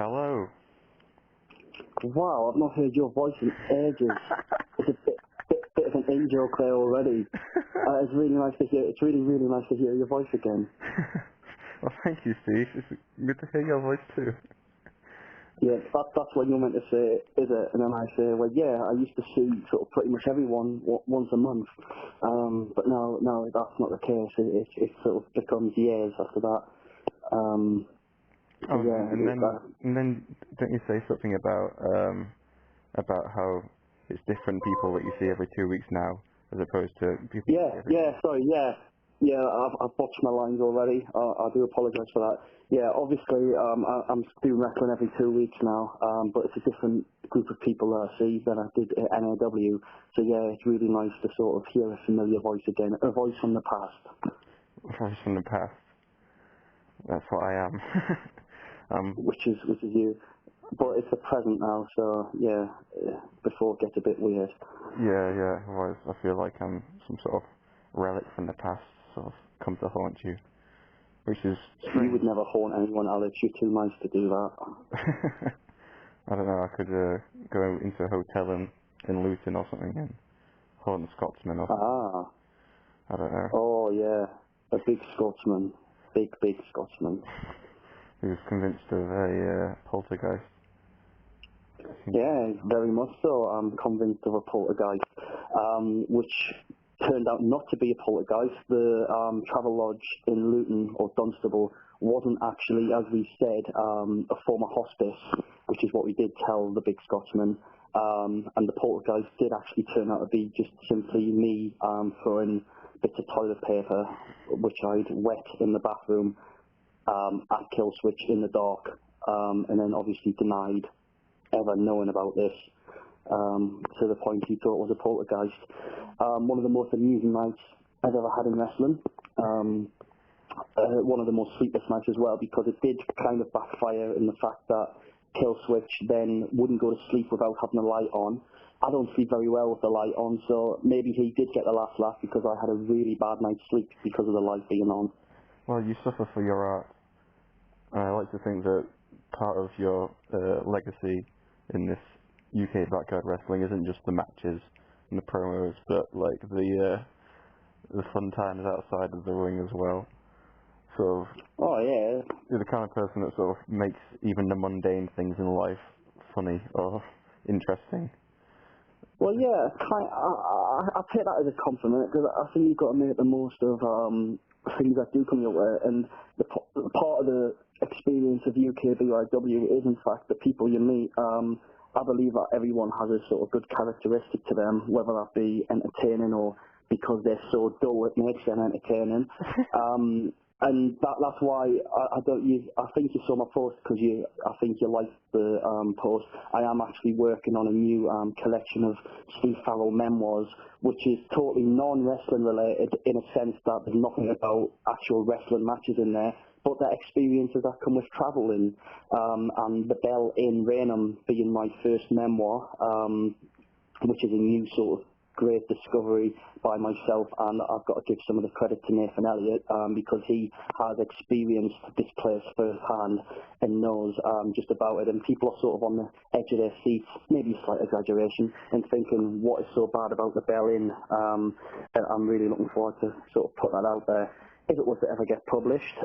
Hello. Wow, I've not heard your voice in ages. It's a bit of an in-joke there already. It's really nice to hear. It's really nice to hear your voice again. Well, thank you, Steve. It's good to hear your voice too. Yeah, that's what you're meant to say, is it? And then I say, well, yeah, I used to see sort of pretty much everyone once a month, but no, that's not the case. It sort of becomes years after that. So yeah, and then don't you say something about how it's different people that you see every 2 weeks now, as opposed to people you see every week? Sorry, yeah, I've botched my lines already. I do apologise for that. Yeah, obviously, I'm doing wrestling every 2 weeks now, but it's a different group of people that I see than I did at NAW. So yeah, it's really nice to sort of hear a familiar voice again, a voice from the past. Voice from the past. That's what I am. Which is you. But it's the present now, so yeah, before it gets a bit weird. Yeah. Otherwise, I feel like I'm some sort of relic from the past, sort of come to haunt you, which is strange. You would never haunt anyone, Alex. You're too nice to do that. I don't know. I could go into a hotel in Luton or something and haunt a Scotsman or something. I don't know. Oh yeah, a big Scotsman, big Scotsman. Who's convinced of a poltergeist. Yeah, very much so. I'm convinced of a poltergeist, which turned out not to be a poltergeist. The travel lodge in Luton or Dunstable wasn't actually, as we said, a former hospice, which is what we did tell the big Scotsman. And the poltergeist did actually turn out to be just simply me throwing bits of toilet paper, which I'd wet in the bathroom, at Killswitch in the dark, and then obviously denied ever knowing about this, to the point he thought it was a poltergeist. One of the most amusing nights I've ever had in wrestling. One of the most sleepless nights as well, because it did kind of backfire in the fact that Killswitch then wouldn't go to sleep without having the light on. I don't sleep very well with the light on, so maybe he did get the last laugh because I had a really bad night's sleep because of the light being on. Well, you suffer for your art. I like to think that part of your legacy in this UK backyard wrestling isn't just the matches and the promos, but like the fun times outside of the ring as well. Sort of. Oh yeah. You're the kind of person that sort of makes even the mundane things in life funny or interesting. Well, yeah, I take that as a compliment, because I think you've got to make the most of things that do come your way, and the part of the experience of UKBYW is in fact the people you meet. I believe that everyone has a sort of good characteristic to them, whether that be entertaining or because they're so dull it makes them entertaining. And that's why I think you saw my post because I think you liked the post. I am actually working on a new collection of Steve Farrell memoirs, which is totally non-wrestling related in a sense that there's nothing about actual wrestling matches in there, but the experiences that come with travelling, and the Bell in Raynham being my first memoir, which is a new sort of great discovery by myself, and I've got to give some of the credit to Nathan Elliott, because he has experienced this place firsthand and knows just about it, and people are sort of on the edge of their seats, maybe a slight exaggeration, and thinking what is so bad about the Bell Inn, and I'm really looking forward to sort of put that out there. If it was to ever get published,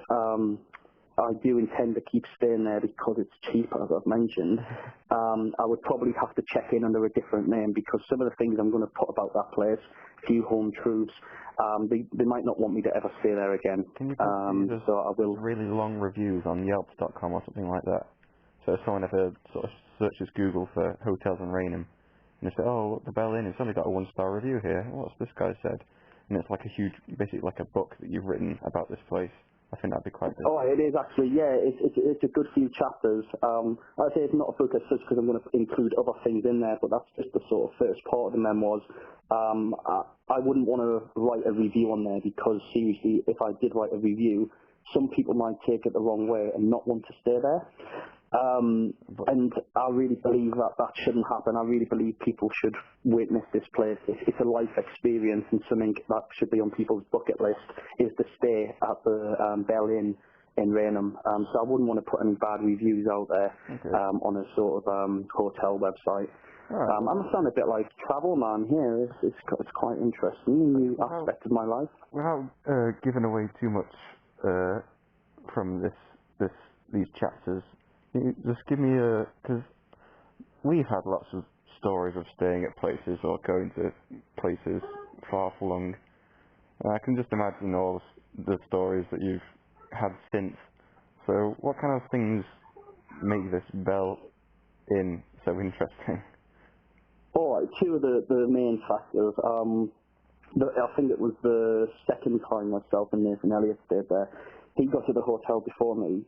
I do intend to keep staying there because it's cheaper, as I've mentioned. I would probably have to check in under a different name because some of the things I'm going to put about that place, few home truths, they might not want me to ever stay there again. Can you so I will. Really long reviews on Yelp.com or something like that. So if someone ever sort of searches Google for hotels in Raynham, and they say, oh, look, the Bell Inn, it's only got a 1-star review here. What's this guy said? And it's like a huge, basically like a book that you've written about this place. I think that'd be quite good. Oh, it is actually, yeah. It's a good few chapters. I'd say it's not a book as such because I'm going to include other things in there, but that's just the sort of first part of the memoirs. I wouldn't want to write a review on there because seriously, if I did write a review, some people might take it the wrong way and not want to stay there. And I really believe that shouldn't happen. I really believe people should witness this place. It's a life experience, and something that should be on people's bucket list is to stay at the Bell Inn in Raynham, so I wouldn't want to put any bad reviews out there on a sort of hotel website. Right. I sound a bit like travel man here. It's quite interesting, a new aspect of my life. Without giving away too much from these chapters, can you just give me because we've had lots of stories of staying at places or going to places far flung. I can just imagine all the stories that you've had since. So what kind of things make this Bell Inn so interesting? All right, two of the main factors. I think it was the second time myself and Nathan Elliott stayed there. He got to the hotel before me.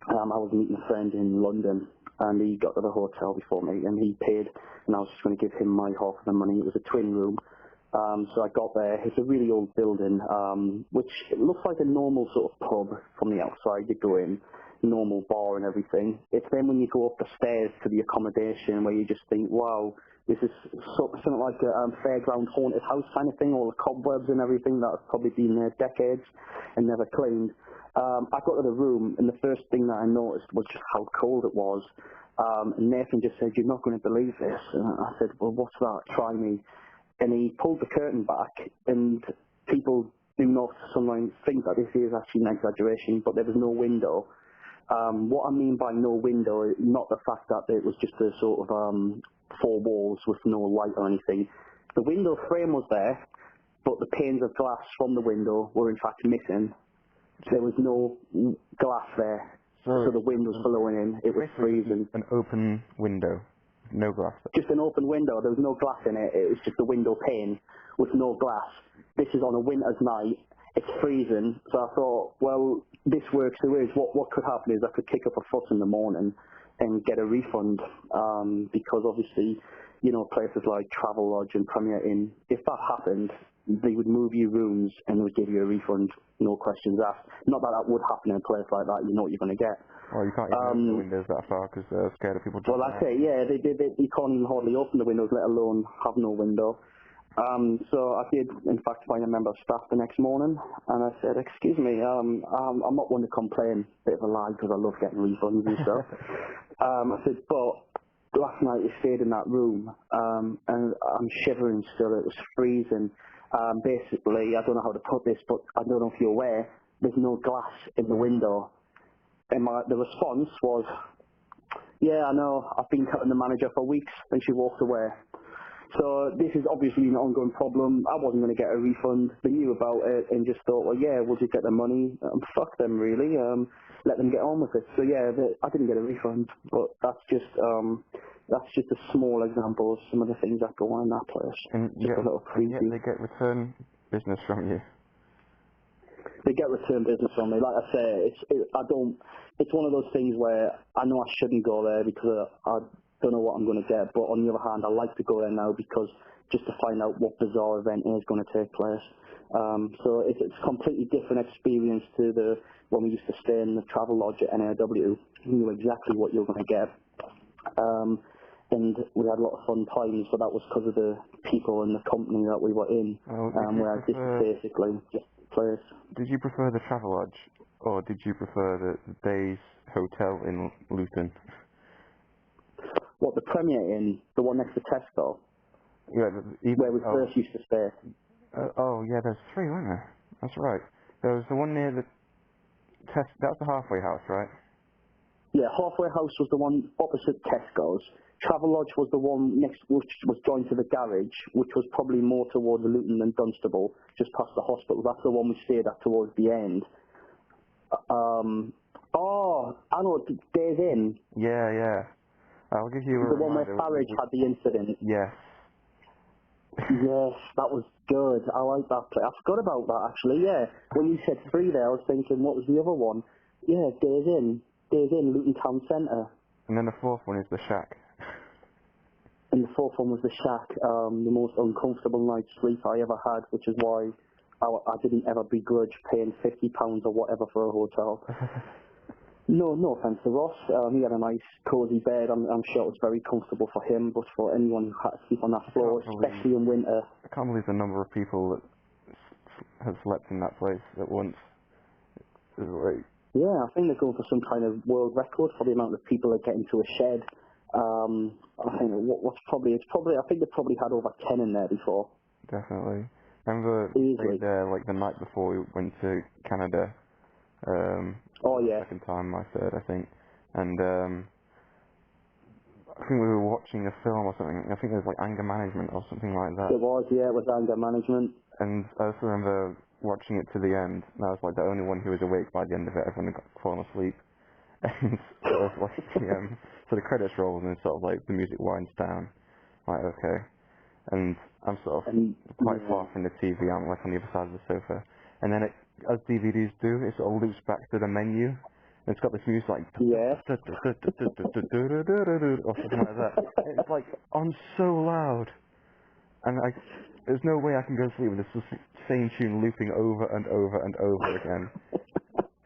I was meeting a friend in London, and he got to the hotel before me, and he paid, and I was just going to give him my half of the money. It was a twin room. So I got there. It's a really old building, which looks like a normal sort of pub from the outside. You go in, normal bar and everything. It's then when you go up the stairs to the accommodation where you just think, wow, this is something like a fairground haunted house kind of thing, all the cobwebs and everything that have probably been there decades and never cleaned. I got to the room, and the first thing that I noticed was just how cold it was. And Nathan just said, "You're not going to believe this." And I said, "Well, what's that? Try me." And he pulled the curtain back, and people do not sometimes think that this is actually an exaggeration, but there was no window. What I mean by no window, not the fact that it was just a sort of four walls with no light or anything. The window frame was there, but the panes of glass from the window were in fact missing. There was no glass there, so the wind was blowing in. It was freezing. An open window, no glass. Just an open window. There was no glass in it. It was just a window pane with no glass. This is on a winter's night. It's freezing. So I thought, well, this works the way. What could happen is I could kick up a fuss in the morning and get a refund because obviously, you know, places like Travelodge and Premier Inn, if that happened, they would move you rooms and would give you a refund, no questions asked. Not that that would happen in a place like that. You know what you're going to get. Well, you can't even open the windows that far because they're scared of people jumping out. Well, that's it, yeah. You can't even hardly open the windows, let alone have no window. So I did, in fact, find a member of staff the next morning, and I said, "Excuse me, I'm not one to complain, bit of a lie, because I love getting refunds and stuff." I said, "But last night we stayed in that room, and I'm shivering still. It was freezing. Basically, I don't know how to put this, but I don't know if you're aware, there's no glass in the window." And the response was, "Yeah, I know. I've been cutting the manager for weeks," and she walked away. So this is obviously an ongoing problem. I wasn't going to get a refund. They knew about it and just thought, well, yeah, we'll just get the money. Fuck them, really. Let them get on with it. So yeah, I didn't get a refund, but that's just a small example of some of the things that go on in that place. And just a little preview. They get return business from you. They get return business from me. Like I say, it's one of those things where I know I shouldn't go there because I don't know what I'm going to get, but on the other hand, I like to go there now because just to find out what bizarre event is going to take place. So it's a completely different experience to when we used to stay in the Travelodge at NAW. You knew exactly what you were going to get. And we had a lot of fun times, but that was because of the people and the company that we were in. Whereas this is basically just a place. Did you prefer the Travelodge, or did you prefer the Days Hotel in Luton? What, the Premier Inn, the one next to Tesco? Yeah, where we first used to stay. Yeah, there's three, weren't there? That's right. There was the one near the that was the halfway house, right? Yeah, halfway house was the one opposite Tesco's. Travelodge was the one next, which was joined to the garage, which was probably more towards Luton than Dunstable, just past the hospital. That's the one we stayed at towards the end. I know, Days Inn. Yeah. I'll give you the one where Farrell had the incident. Yes. Yes, that was good. I like that place. I forgot about that, actually, yeah. When you said three there, I was thinking, what was the other one? Yeah, Days Inn, Luton Town Centre. And then the fourth one is the Shack. And the fourth one was the Shack, the most uncomfortable night's sleep I ever had, which is why I didn't ever begrudge paying £50 or whatever for a hotel. No offence to Ross. He had a nice, cosy bed. I'm sure it was very comfortable for him, but for anyone who had to sleep on that floor, especially in winter. I can't believe the number of people that have slept in that place at once. Yeah, I think they're going for some kind of world record for the amount of people that get into a shed. I think I think they probably had over 10 in there before. Definitely. I remember Easily. stayed there like the night before we went to Canada. Oh The yeah. second time, my third, I think. And I think we were watching a film or something. I think it was like anger management or something like that. It was anger management. And I also remember watching it to the end, and I was like the only one who was awake by the end of it. Everyone had fallen asleep. And sort of like so the credits roll and then sort of like the music winds down. Like okay. And I'm sort of And quite yeah. far from the TV. I'm like on the other side of the sofa. And then as DVDs do, it sort of loops back to the menu. And it's got this music like Yeah. or something like that. And it's like on so loud, and there's no way I can go to sleep with this same tune looping over and over and over again.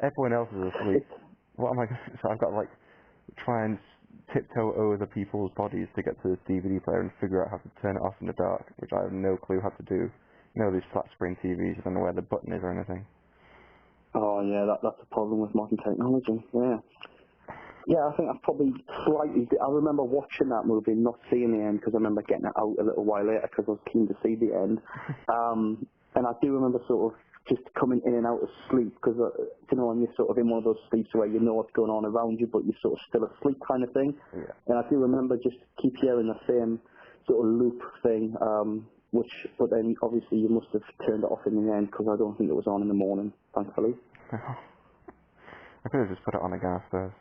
Everyone else is asleep. What am I? So I've got to like try and tiptoe over the people's bodies to get to this DVD player and figure out how to turn it off in the dark, which I have no clue how to do. You know these flat screen TVs, I don't know where the button is or anything. Oh yeah, that's a problem with modern technology. Yeah. Yeah, I think I probably I remember watching that movie, not seeing the end, because I remember getting it out a little while later because I was keen to see the end. And I do remember sort of just coming in and out of sleep because, when you're sort of in one of those sleeps where you know what's going on around you, but you're sort of still asleep kind of thing. Yeah. And I do remember just keep hearing the same sort of loop thing, but then obviously you must have turned it off in the end because I don't think it was on in the morning, thankfully. I could have just put it on again, I suppose.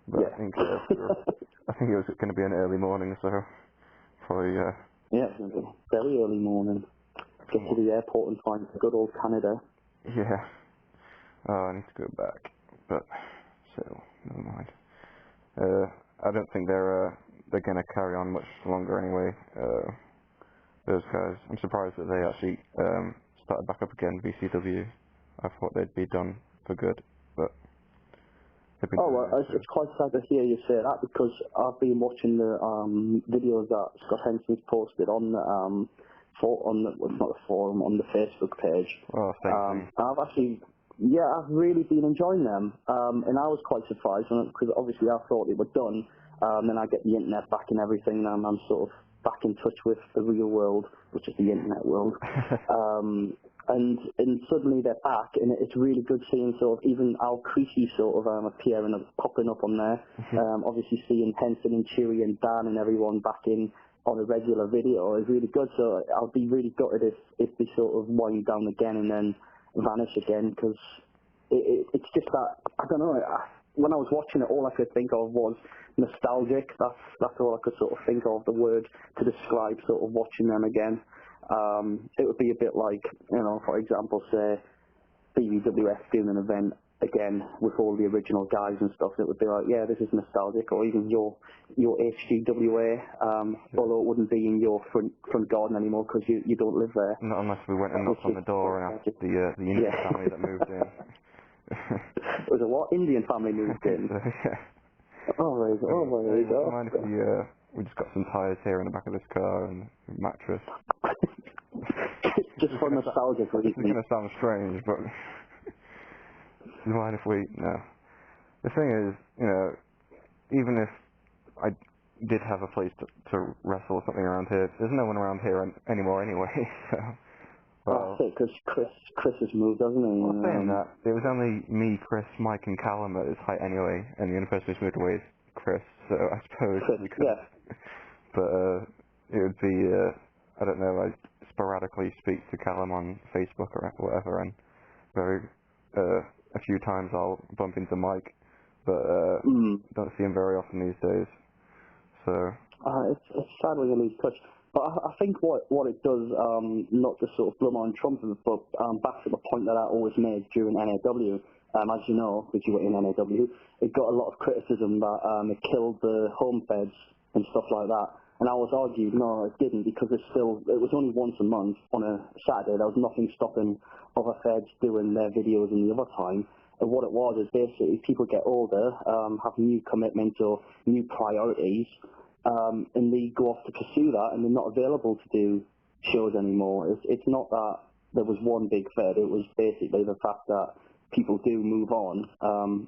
But Yeah. I think it was going to be an early morning, so probably, Yeah, it was a very early morning. Get to the airport and find good old Canada. yeah. Oh, I need to go back. But, so, never mind. I don't think they're going to carry on much longer anyway, those guys. I'm surprised that they actually started back up again, VCW. I thought they'd be done for good, but they've been Oh, doing well, this. it's quite sad to hear you say that because I've been watching the videos that Scott Henson's posted on the well, it's not the forum, on the Facebook page. Well, same thing. I've really been enjoying them. And I was quite surprised because obviously I thought they were done. Then I get the internet back and everything, and I'm sort of back in touch with the real world, which is the internet world. And suddenly they're back, and it's really good seeing sort of even Al Creasy sort of appearing, popping up on there. Obviously seeing Henson and Chewy and Dan and everyone back in on a regular video is really good. So I'll be really gutted if they sort of wind down again and then vanish again, because it's just that, I don't know, when I was watching it, all I could think of was nostalgic. That's all I could sort of think of, the word to describe sort of watching them again. It would be a bit like, for example, say BBWF doing an event again with all the original guys and stuff. It would be like, yeah, this is nostalgic. Or even your HGWA, although it wouldn't be in your front garden anymore because you don't live there. Not unless we went and knocked on the door and asked the Indian family that moved in. It was a what? Indian family moved in? So, yeah. There Hey, you would you go. mind if we just got some tyres here in the back of this car and a mattress? Just for nostalgic This is reasons. going to sound strange, but do you mind if we... No. The thing is, even if I did have a place to wrestle or something around here, there's no one around here anymore anyway, so... Well, That's it, because Chris has moved, hasn't he? well, saying that, it was only me, Chris, Mike and Callum at his height anyway, and the only person who's moved away is Chris, so I suppose Chris, we could... yeah. But it would be, I don't know, I sporadically speak to Callum on Facebook or whatever, and a few times I'll bump into Mike, but don't see him very often these days. So It's sad when you lose touch. But I think what it does, not to sort of blow my own trumpet, but back to the point that I always made during NAW, as you know, because you were in NAW, it got a lot of criticism that it killed the home feds and stuff like that. And I was argued, no, it didn't, because it was only once a month on a Saturday. There was nothing stopping other feds doing their videos in the other time. And what it was is basically people get older, have new commitments or new priorities, and they go off to pursue that, and they're not available to do shows anymore. It's not that there was one big fed. It was basically the fact that people do move on,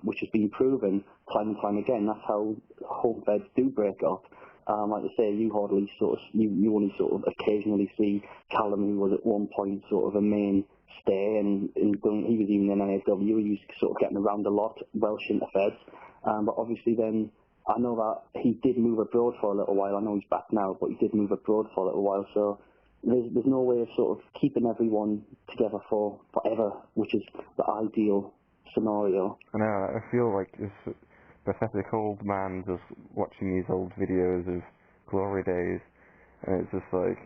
which has been proven time and time again. That's how home feds do break up. Like I say, you hardly you only sort of occasionally see Callum, who was at one point sort of a mainstay, and he was even in NAW. He was sort of getting around a lot, Welsh interfeds. But obviously then, I know that he did move abroad for a little while. I know he's back now, but he did move abroad for a little while. So there's no way of sort of keeping everyone together for forever, which is the ideal scenario. I know, I feel like this pathetic old man just watching these old videos of glory days, and it's just like,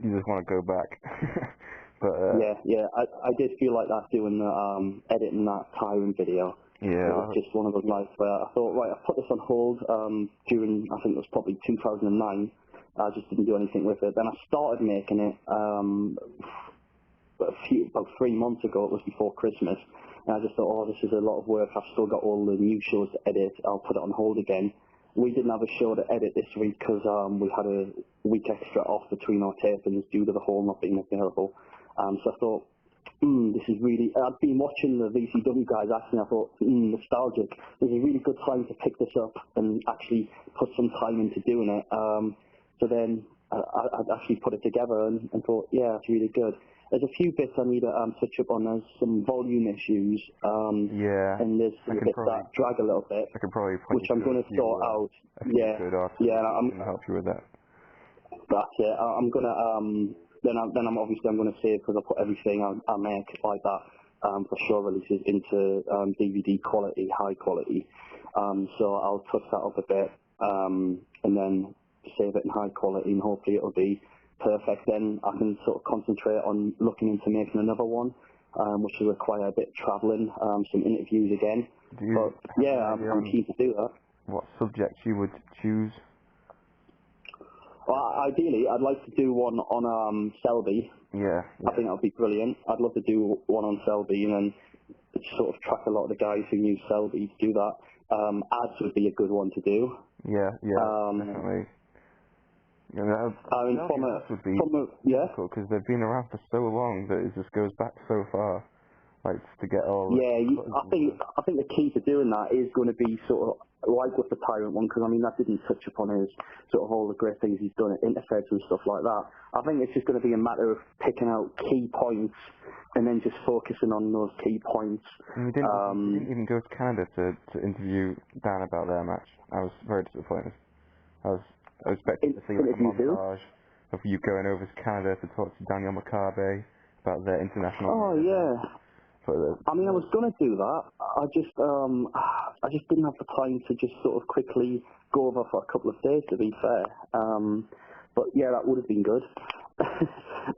you just want to go back. But I did feel like that doing the editing that Tyrant video. Yeah, it was just one of those nights where I thought, right, I put this on hold during, I think it was probably 2009. I just didn't do anything with it. Then I started making it about 3 months ago. It was before Christmas. And I just thought, oh, this is a lot of work. I've still got all the new shows to edit. I'll put it on hold again. We didn't have a show to edit this week because we had a week extra off between our tapings due to the hall not being available. So I thought, this is really, I'd been watching the VCW guys actually, and I thought, nostalgic. This is a really good time to pick this up and actually put some time into doing it. So then I actually put it together and thought, yeah, it's really good. There's a few bits I need to touch up on. There's some volume issues, and there's some bits that drag a little bit, I could probably which I'm going to sort out. I can help you with that. That's it. I'm gonna then I'm obviously I'm gonna save, because I put everything I make like that for show releases into DVD quality, high quality. So I'll touch that up a bit, and then save it in high quality, and hopefully it'll be perfect. Then I can sort of concentrate on looking into making another one, which will require a bit of travelling, some interviews again. But yeah, I'm keen to do that. What subject you would choose? Well, ideally, I'd like to do one on Selby. Yeah. I think that would be brilliant. I'd love to do one on Selby, and then sort of track a lot of the guys who use Selby to do that. Ads would be a good one to do. Yeah, definitely. Yeah, would be difficult because they've been around for so long that it just goes back so far. Like, to get all. Yeah, I think the key to doing that is going to be sort of like with the Tyrant one, because I mean that didn't touch upon his sort of all the great things he's done at interfeds and stuff like that. I think it's just going to be a matter of picking out key points and then just focusing on those key points. And you didn't even go to Canada to interview Dan about their match. I was very disappointed. I was expecting to see like a montage of you going over to Canada to talk to Daniel McCarbe about their international. Oh yeah. I mean, I was gonna do that. I just didn't have the time to just sort of quickly go over for a couple of days, to be fair. But yeah, that would have been good.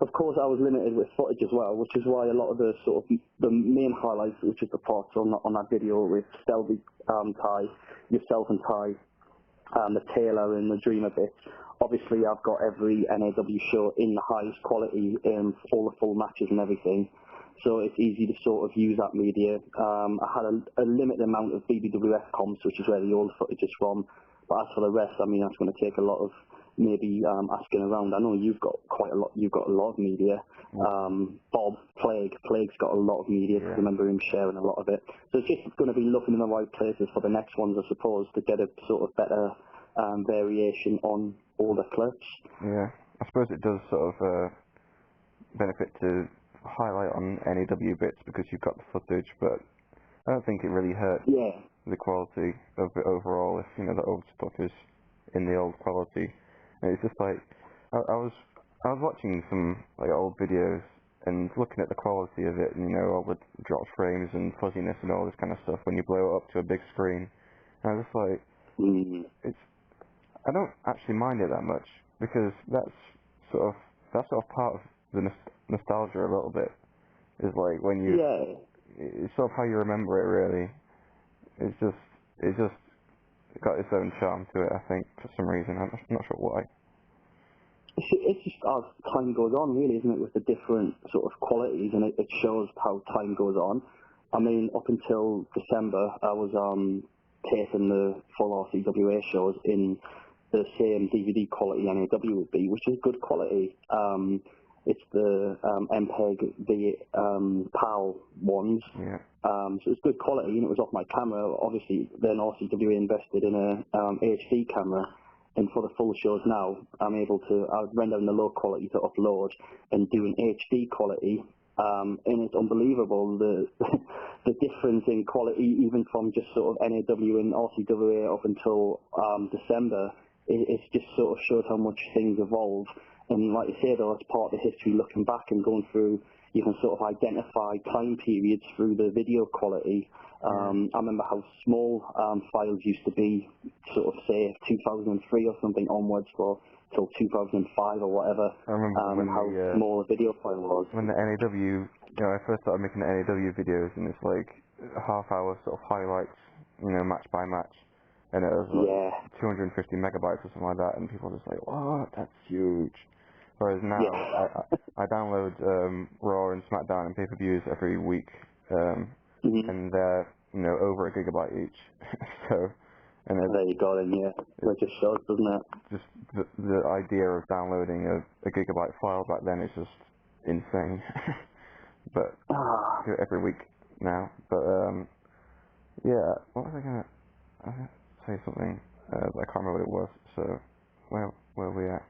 Of course, I was limited with footage as well, which is why a lot of the sort of the main highlights, which is the parts on that video with Selby, Ty, yourself and Ty, the Taylor and the Dreamer bit. Obviously, I've got every NAW show in the highest quality, all the full matches and everything. So it's easy to sort of use that media. I had a limited amount of BBWF comps, which is where the old footage is from. But as for the rest, I mean, that's going to take a lot of maybe asking around. I know you've got quite a lot. You've got a lot of media. Bob Plague's got a lot of media. I remember him sharing a lot of it. So it's just going to be looking in the right places for the next ones, I suppose, to get a sort of better variation on all the clips. Yeah, I suppose it does sort of benefit to highlight on NAW bits because you've got the footage, but I don't think it really hurts the quality of it overall if, you know, the old stuff is in the old quality. And it's just like, I was watching some like old videos and looking at the quality of it, and, you know, all the dropped frames and fuzziness and all this kind of stuff when you blow it up to a big screen. And I was just like, I don't actually mind it that much because that's sort of part of the nostalgia a little bit. Is like when you, it's sort of how you remember it really. It's just got its own charm to it, I think, for some reason. I'm not sure why. It's just as time goes on, really, isn't it, with the different sort of qualities, and it shows how time goes on. I mean, up until December, I was taping the full RCWA shows in the same DVD quality NAW would be, which is good quality. It's the MPEG, the PAL ones. Yeah. So it's good quality, and it was off my camera. Obviously, then RCWA invested in a HD camera, and for the full shows now, I'm able to render in the low quality to upload and do an HD quality. And it's unbelievable the difference in quality, even from just sort of NAW and RCWA up until December. It just sort of shows how much things evolve. And like you say, though, it's part of the history looking back and going through. You can sort of identify time periods through the video quality. I remember how small files used to be, sort of say 2003 or something onwards till 2005 or whatever. I remember how small a video file was. When the NAW, I first started making the NAW videos, and it's like half-hour sort of highlights, match by match, and it was like 250 megabytes or something like that, and people were just like, "What? That's huge." Whereas now, I download Raw and SmackDown and pay-per-views every week, and they're over a gigabyte each. So, and there you go, then it just shows, doesn't it? Just the idea of downloading a gigabyte file back then is just insane. But do it every week now. But what was I gonna say something? I can't remember what it was. So where were we at?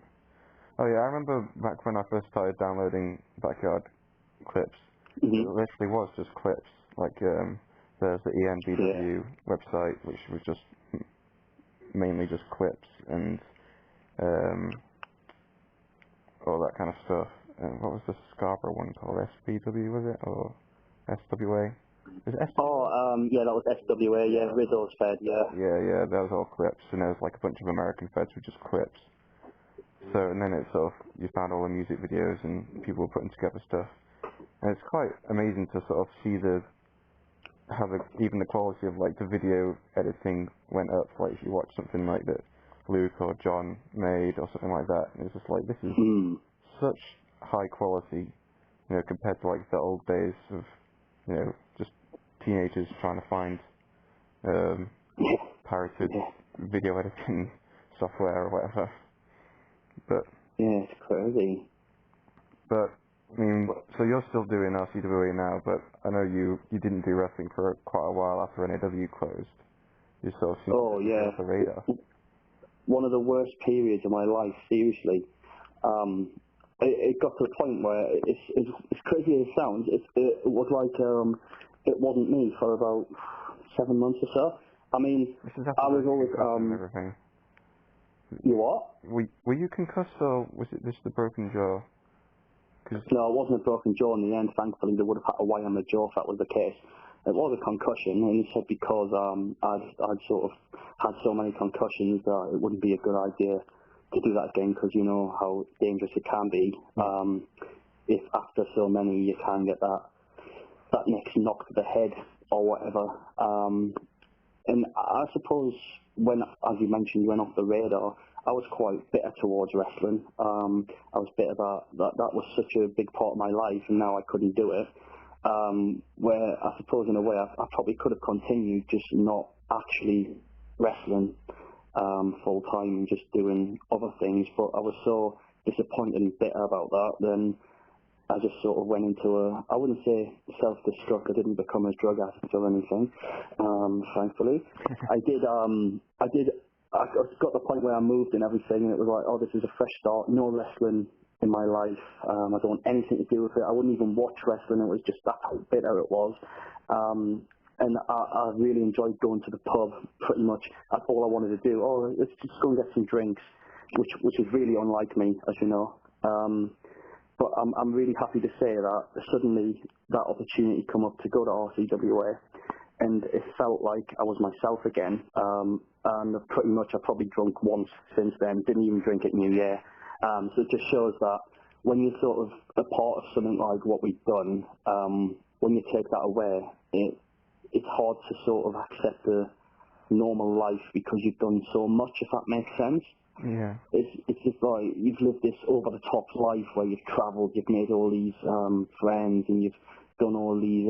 Oh yeah, I remember back when I first started downloading backyard clips. It literally was just clips. Like there's the ENBW website, which was just mainly just clips and all that kind of stuff. And what was the Scarborough one called? SBW was it, or SWA? Is it SWA? That was SWA. Yeah, Rizzo's Fed. Yeah, that was all clips, and there was like a bunch of American feds with just clips. So, and then it's sort of, you found all the music videos and people were putting together stuff. And it's quite amazing to sort of see how even the quality of like the video editing went up. Like if you watch something like that Luke or John made or something like that, and it's just like, this is such high quality, compared to like the old days of, just teenagers trying to find pirated video editing software or whatever. But yeah, it's crazy. But I mean, so you're still doing RCWA now, but I know you didn't do wrestling for quite a while after NAW closed. You sort of seem to be off the radar. One of the worst periods of my life, seriously. It got to the point where it's crazy as it sounds. It was like it wasn't me for about 7 months or so. I mean, I was always everything. You what? Were you concussed, or was it just the broken jaw? No, it wasn't a broken jaw in the end. Thankfully, they would have had to wire my jaw if that was the case. It was a concussion, and he said because I'd sort of had so many concussions that it wouldn't be a good idea to do that again, because you know how dangerous it can be. If after so many you can get that next knock to the head or whatever. And I suppose when, as you mentioned, you went off the radar, I was quite bitter towards wrestling. I was bitter that was such a big part of my life, and now I couldn't do it. Where I suppose in a way I probably could have continued, just not actually wrestling full time and just doing other things. But I was so disappointed and bitter about that, then I just sort of went into I wouldn't say self-destruct. I didn't become a drug addict or anything, thankfully. I got the point where I moved and everything, and it was like, oh, this is a fresh start, no wrestling in my life. I don't want anything to do with it. I wouldn't even watch wrestling. It was just that how bitter it was. And I really enjoyed going to the pub, pretty much. That's all I wanted to do. Oh, let's just go and get some drinks, which is really unlike me, as you know. But I'm really happy to say that suddenly that opportunity come up to go to RCWA, and it felt like I was myself again. And pretty much I've probably drunk once since then. Didn't even drink at New Year. So it just shows that when you're sort of a part of something like what we've done, when you take that away, it's hard to sort of accept the normal life because you've done so much, if that makes sense. Yeah. It's just like you've lived this over-the-top life where you've travelled, you've made all these friends, and you've done all these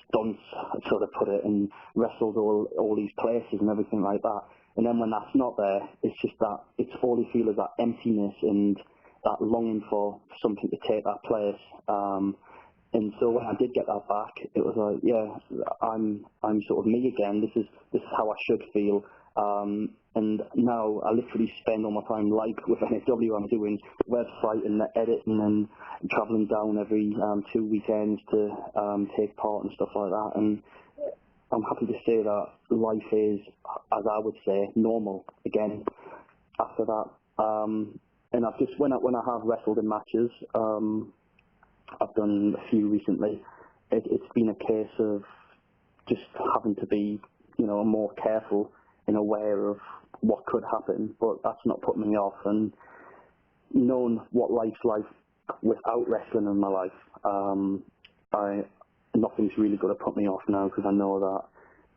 stunts, so to put it, and wrestled all these places and everything like that. And then when that's not there, it's just that it's all you feel is that emptiness, and that longing for something to take that place. And so when I did get that back, it was like, yeah, I'm sort of me again. This is how I should feel. And now I literally spend all my time, like with NSW, I'm doing website and editing and travelling down every 2 weekends to take part and stuff like that. And I'm happy to say that life is, as I would say, normal again after that. And I've just, when I have wrestled in matches, I've done a few recently, it's been a case of just having to be, more careful and aware of what could happen, but that's not put me off. And knowing what life's like without wrestling in my life, nothing's really going to put me off now, because I know that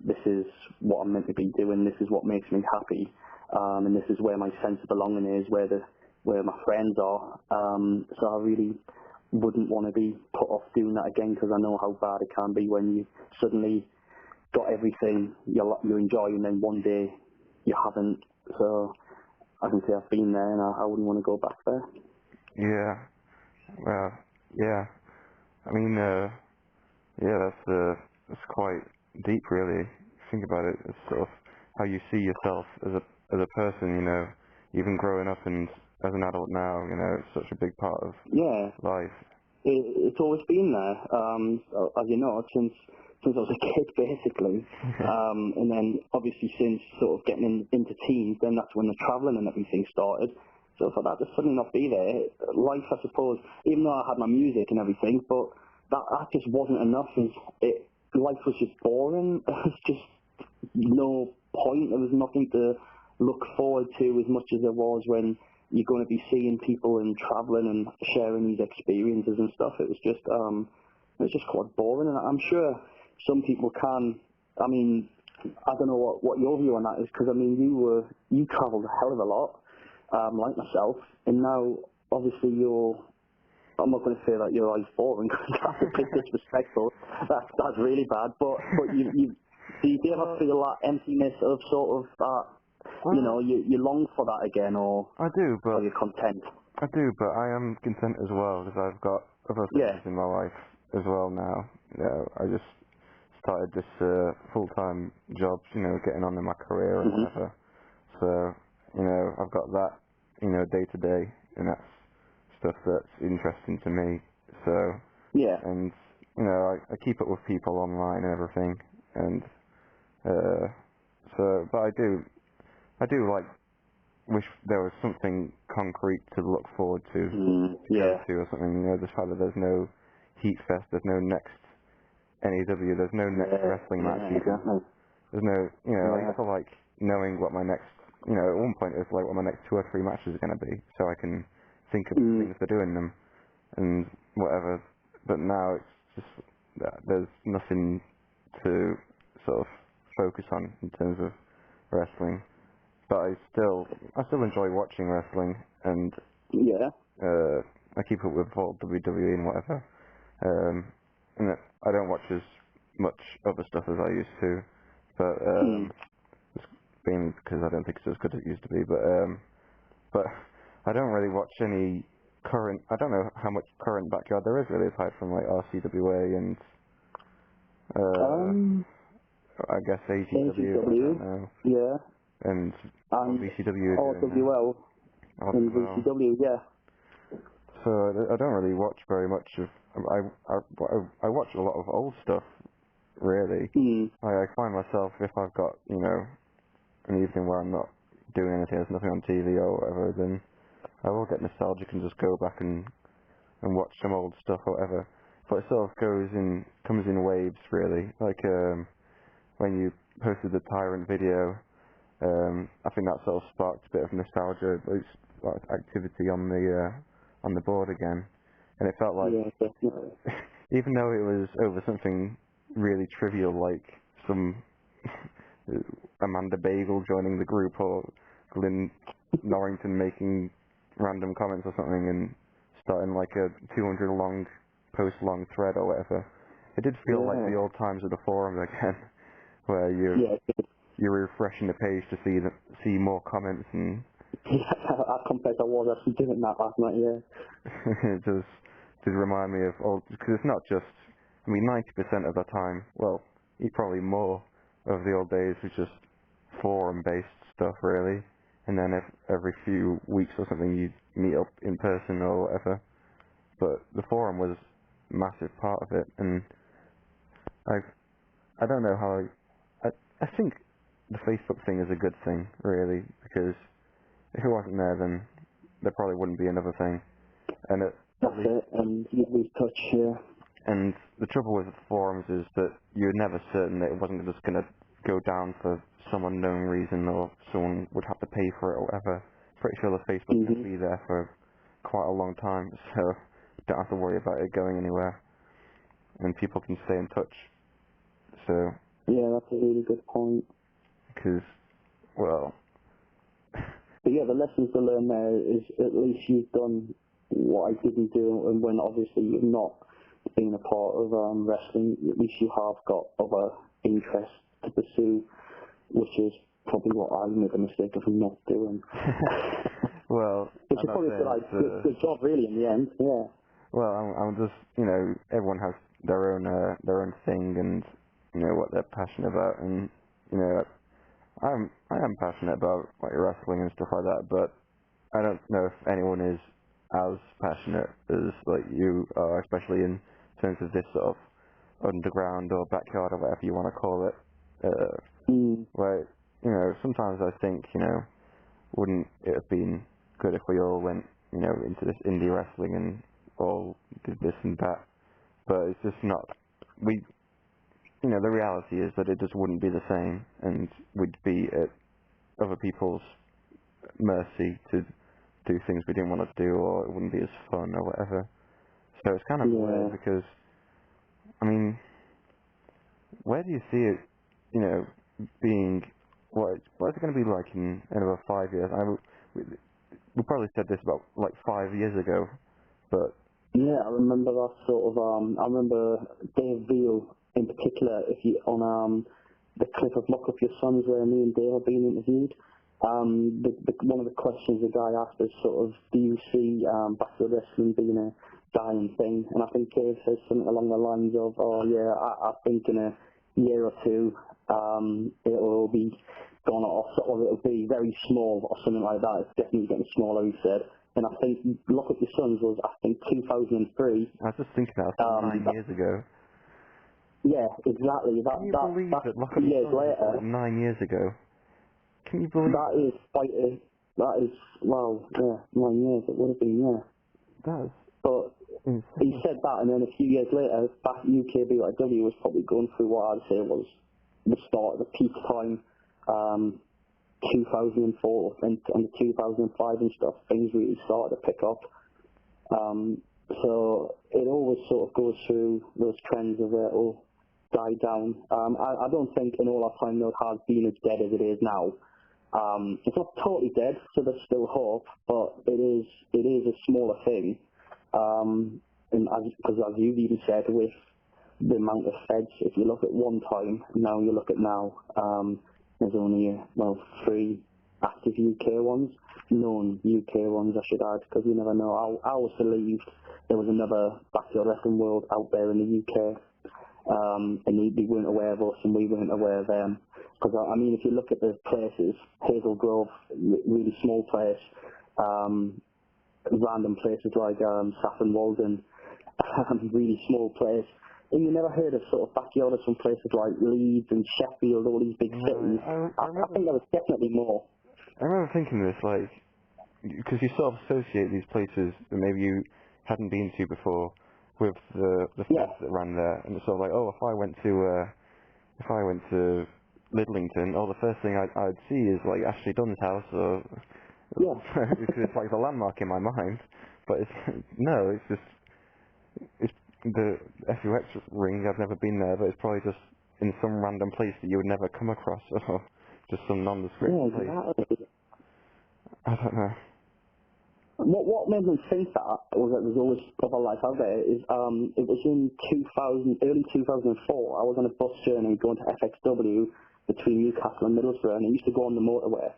this is what I'm meant to be doing, this is what makes me happy, and this is where my sense of belonging is, where my friends are. So I really wouldn't want to be put off doing that again, because I know how bad it can be when you suddenly got everything you enjoy and then one day you haven't. So I can say I've been there, and I wouldn't want to go back there. Yeah. Well, yeah. I mean, yeah, that's quite deep, really. Think about it. It's sort of how you see yourself as a person, even growing up and as an adult now, it's such a big part of life. It's always been there, as you know, since I was a kid, basically. And then obviously since sort of getting into teens, then that's when the travelling and everything started. So for that to suddenly not be there, life, I suppose, even though I had my music and everything, but that just wasn't enough. Life was just boring. There was just no point. There was nothing to look forward to as much as there was when you're going to be seeing people and travelling and sharing these experiences and stuff. It was just quite boring, and I'm sure some people can. I mean, I don't know what your view on that is, because I mean, you travelled a hell of a lot, like myself, and now obviously I'm not going to say that your life's boring, because that's a bit disrespectful. That's really bad. But do you ever feel that emptiness of sort of that? You long for that again, or I do, but are you content? I do, but I am content as well, because I've got other things in my life as well now. I just started this full-time job, getting on in my career and whatever. So, I've got that, day to day, and that's stuff that's interesting to me. So, and I keep up with people online and everything, and but I do wish there was something concrete to look forward to, go to or something. The fact that there's no Heat Fest, there's no next NAW, there's no next wrestling match. Exactly. There's no, I feel like knowing what my next, at one point it's like what my next 2 or 3 matches are going to be, so I can think of things to do in them and whatever. But now it's just that there's nothing to sort of focus on in terms of wrestling. But I still enjoy watching wrestling, and I keep up with all WWE and whatever. And I don't watch as much other stuff as I used to, but it's been because I don't think it's as good as it used to be. But I don't really watch any current. I don't know how much current backyard there is really, aside from like RCWA and I guess AGW. I don't know. Yeah. And VCW. RWL. And VCW, So I don't really watch very much of. I watch a lot of old stuff, really. I find myself, if I've got an evening where I'm not doing anything, there's nothing on TV or whatever, then I will get nostalgic and just go back and watch some old stuff or whatever. But it sort of comes in waves, really. Like when you posted the Tyrant video, I think that sort of sparked a bit of nostalgia, activity on the board again, and it felt like, even though it was over something really trivial like some Amanda Bagel joining the group or Glyn Norrington making random comments or something and starting like a 200 post long thread or whatever, it did feel like the old times of the forum again, where you're refreshing the page to see more comments and I confess I was actually doing that last night, yeah. It does remind me of old, because it's not just, I mean, 90% of the time, well, probably more of the old days was just forum-based stuff, really. And then every few weeks or something, you'd meet up in person or whatever. But the forum was a massive part of it, and I don't know how, I think the Facebook thing is a good thing, really, because if it wasn't there, then there probably wouldn't be another thing. And That's it, and you lose touch, yeah. and the trouble with forums is that you're never certain that it wasn't just going to go down for some unknown reason, or someone would have to pay for it or whatever. Pretty sure the Facebook can be there for quite a long time, so you don't have to worry about it going anywhere, and people can stay in touch. So Yeah, that's a really good point. because, well, But yeah, the lessons to learn there is at least you've done what I didn't do, and when obviously you've not been a part of wrestling, at least you have got other interests to pursue, which is probably what I made a mistake of not doing. well, Which I'm is not probably saying good job really in the end, yeah. well, I'm just, everyone has their own thing, and what they're passionate about, and I am passionate about like wrestling and stuff like that, but I don't know if anyone is as passionate as like you are, especially in terms of this sort of underground or backyard or whatever you want to call it. Where sometimes I think wouldn't it have been good if we all went into this indie wrestling and all did this and that, but it's just not. We the reality is that it just wouldn't be the same, and we'd be at other people's mercy to do things we didn't want to do, or it wouldn't be as fun or whatever. So it's kind of weird because, I mean, where do you see it, being, what is it going to be like in another 5 years? We probably said this about like 5 years ago, but Yeah, I remember that sort of, I remember Dave Veal in particular, if you, on the clip of Lock Up Your Sons where me and Dave are being interviewed, one of the questions the guy asked is sort of, do you see backyard wrestling being a dying thing? And I think Dave says something along the lines of, oh yeah, I think in a year or two it'll be gone off, or it'll be very small or something like that. It's definitely getting smaller, he said. And I think Lock Up Your Sons was, I think, 2003. I was just thinking that was 9 years ago. Yeah, exactly. Can you believe That's that Lock 2 Up Your years Sons was later. like 9 years ago? Can you believe That is quite a, that is, well, yeah, 9 years it would have been, yeah. That's But insane. he said that, and then a few years later, back UKBYW was probably going through what I'd say was the start of the peak time, 2004 and 2005 and stuff. Things really started to pick up. So it always sort of goes through those trends of where it'll die down. I don't think in all our time though it has been as dead as it is now. It's not totally dead, so there's still hope, but it is a smaller thing. And because as you've even said, with the amount of feds, if you look at one time, now you look at now, there's only, 3 active UK ones, known UK ones I should add, because you never know. I was believed there was another backyard wrestling world out there in the UK, and they weren't aware of us and we weren't aware of them. Because, I mean, if you look at the places, Hazel Grove, really small place, random places like Saffron Walden, really small place. And you never heard of sort of backyard of some places like Leeds and Sheffield, all these big cities. I think there was definitely more. I remember thinking this, like, because you sort of associate these places that maybe you hadn't been to before with the feds that ran there, and it's sort of like, oh, if I went to Lidlington, the first thing I'd see is like Ashley Dunn's house, or because it's like the landmark in my mind. But it's no, it's just the FUX ring. I've never been there, but it's probably just in some random place that you would never come across, or just some nondescript place. Exactly. I don't know. What made me think that was that there's always other life out there is it was in early 2004. I was on a bus journey going to FXW between Newcastle and Middlesbrough, and I used to go on the motorway.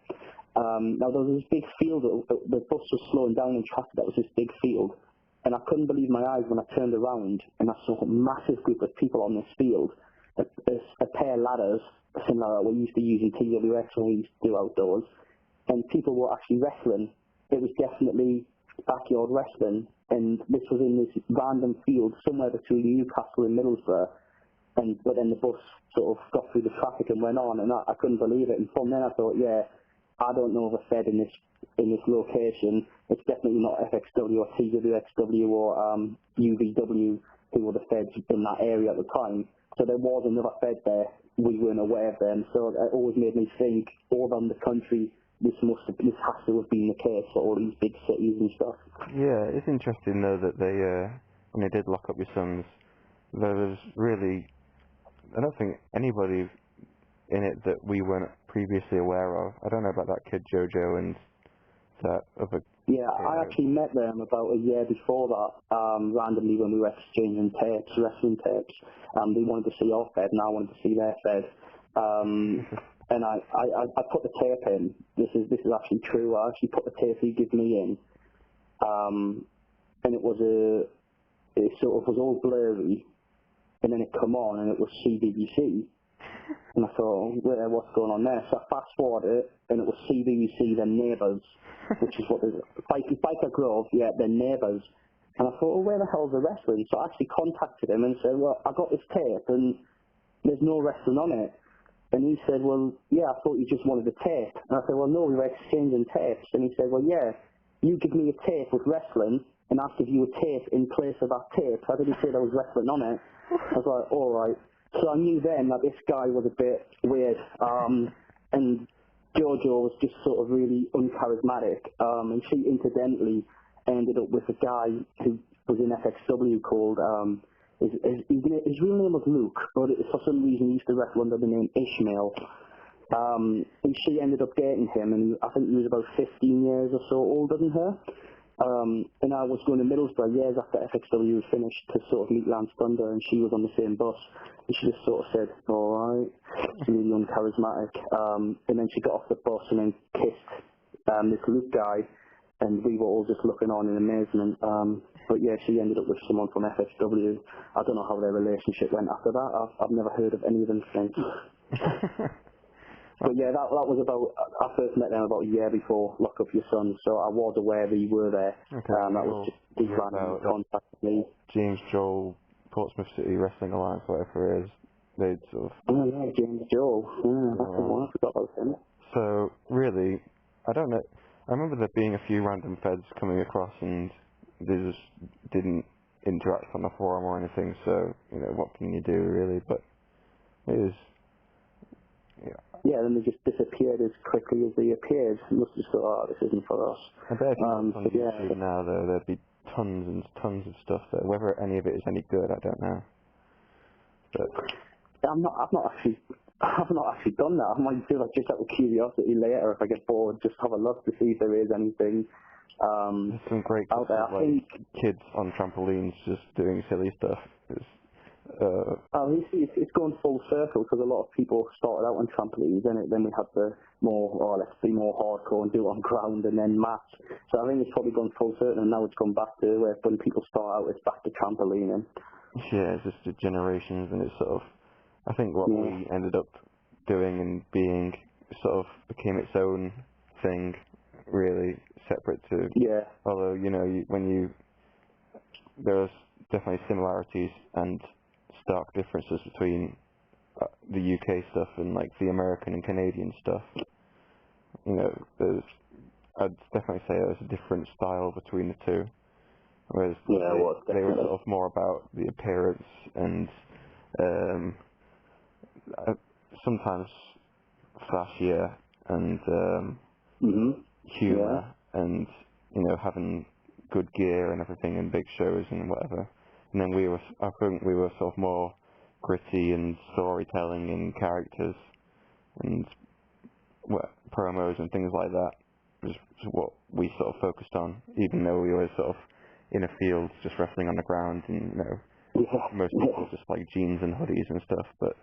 Now there was this big field, the bus was slowing down in traffic, that was this big field, and I couldn't believe my eyes when I turned around and I saw a massive group of people on this field, a pair of ladders, similar to what we used to use in TWX when we used to do outdoors, and people were actually wrestling. It was definitely backyard wrestling, and this was in this random field somewhere between Newcastle and Middlesbrough, but then the bus sort of got through the traffic and went on, and I couldn't believe it. And from then I thought, yeah, I don't know of a Fed in this location. It's definitely not FXW or TWXW or UVW who were the Feds in that area at the time. So there was another Fed there. We weren't aware of them. So it always made me think, all around the country, this has to have been the case for all these big cities and stuff. Yeah, it's interesting though that when they did lock up your sons, there was really, I don't think anybody in it that we weren't previously aware of. I don't know about that kid Jojo and that other. Yeah, I actually met them about a year before that, randomly when we were exchanging tapes, wrestling tapes. They wanted to see our Fed and I wanted to see their Fed. And I put the tape in. This is actually true. I actually put the tape he gave me in. And it sort of was all blurry. And then it come on and it was CBBC. And I thought, well, what's going on there? So I fast forwarded it, and it was CBBC, their neighbours, which is what the Biker Grove, yeah, their neighbours. And I thought, well, where the hell's the wrestling? So I actually contacted him and said, well, I got this tape, and there's no wrestling on it. And he said, well, yeah, I thought you just wanted a tape. And I said, well, no, we were exchanging tapes. And he said, well, yeah, you give me a tape with wrestling, and I'll give you a tape in place of that tape. How did he say there was wrestling on it? I was like, all right. So I knew then that this guy was a bit weird, and Jojo was just sort of really uncharismatic, and she incidentally ended up with a guy who was in FXW called, his real name was Luke, but for some reason he used to wrestle under the name Ishmael. And she ended up dating him, and I think he was about 15 years or so older than her. And I was going to Middlesbrough years after FXW was finished to sort of meet Lance Thunder, and she was on the same bus. And she just sort of said, all right, really uncharismatic. And then she got off the bus and then kissed this Luke guy, and we were all just looking on in amazement. But yeah, she ended up with someone from FXW. I don't know how their relationship went after that. I've never heard of any of them since. But yeah, that was about, I first met them about a year before Lock Up Your Son, so I was aware that you were there. Okay, that was just these random contacted me. James Joel, Portsmouth City Wrestling Alliance, whatever it is, they'd sort of... Oh yeah, James Joel, yeah, that's the one, I forgot about him. So, really, I don't know, I remember there being a few random Feds coming across and they just didn't interact on the forum or anything, so, you know, what can you do really, but it is... Yeah, then they just disappeared as quickly as they appeared. You must have just thought, oh, this isn't for us. I bet if you looked on YouTube now, though, there'd be tons and tons of stuff there. Whether any of it is any good, I don't know. But I've not actually done that. I might do that just out of curiosity later if I get bored, just have a look to see if there is anything there's some great out there. of, like, kids on trampolines just doing silly stuff. It's gone full circle because a lot of people started out on trampolines, and then we had the let's be more hardcore and do it on ground and then match. So I think it's probably gone full circle, and now it's gone back to where when people start out, it's back to trampolining. Yeah, it's just the generations, and it's sort of, I think what we ended up doing and being sort of became its own thing, really separate to. Yeah. Although there's definitely similarities and stark differences between the UK stuff and like the American and Canadian stuff. You know, I'd definitely say there's a different style between the two. Whereas they were sort of more about the appearance and sometimes flashier and humour and, you know, having good gear and everything and big shows and whatever. And then I think we were sort of more gritty and storytelling and characters and promos and things like that was what we sort of focused on, even though we were sort of in a field just wrestling on the ground and, you know, most people just like jeans and hoodies and stuff, but,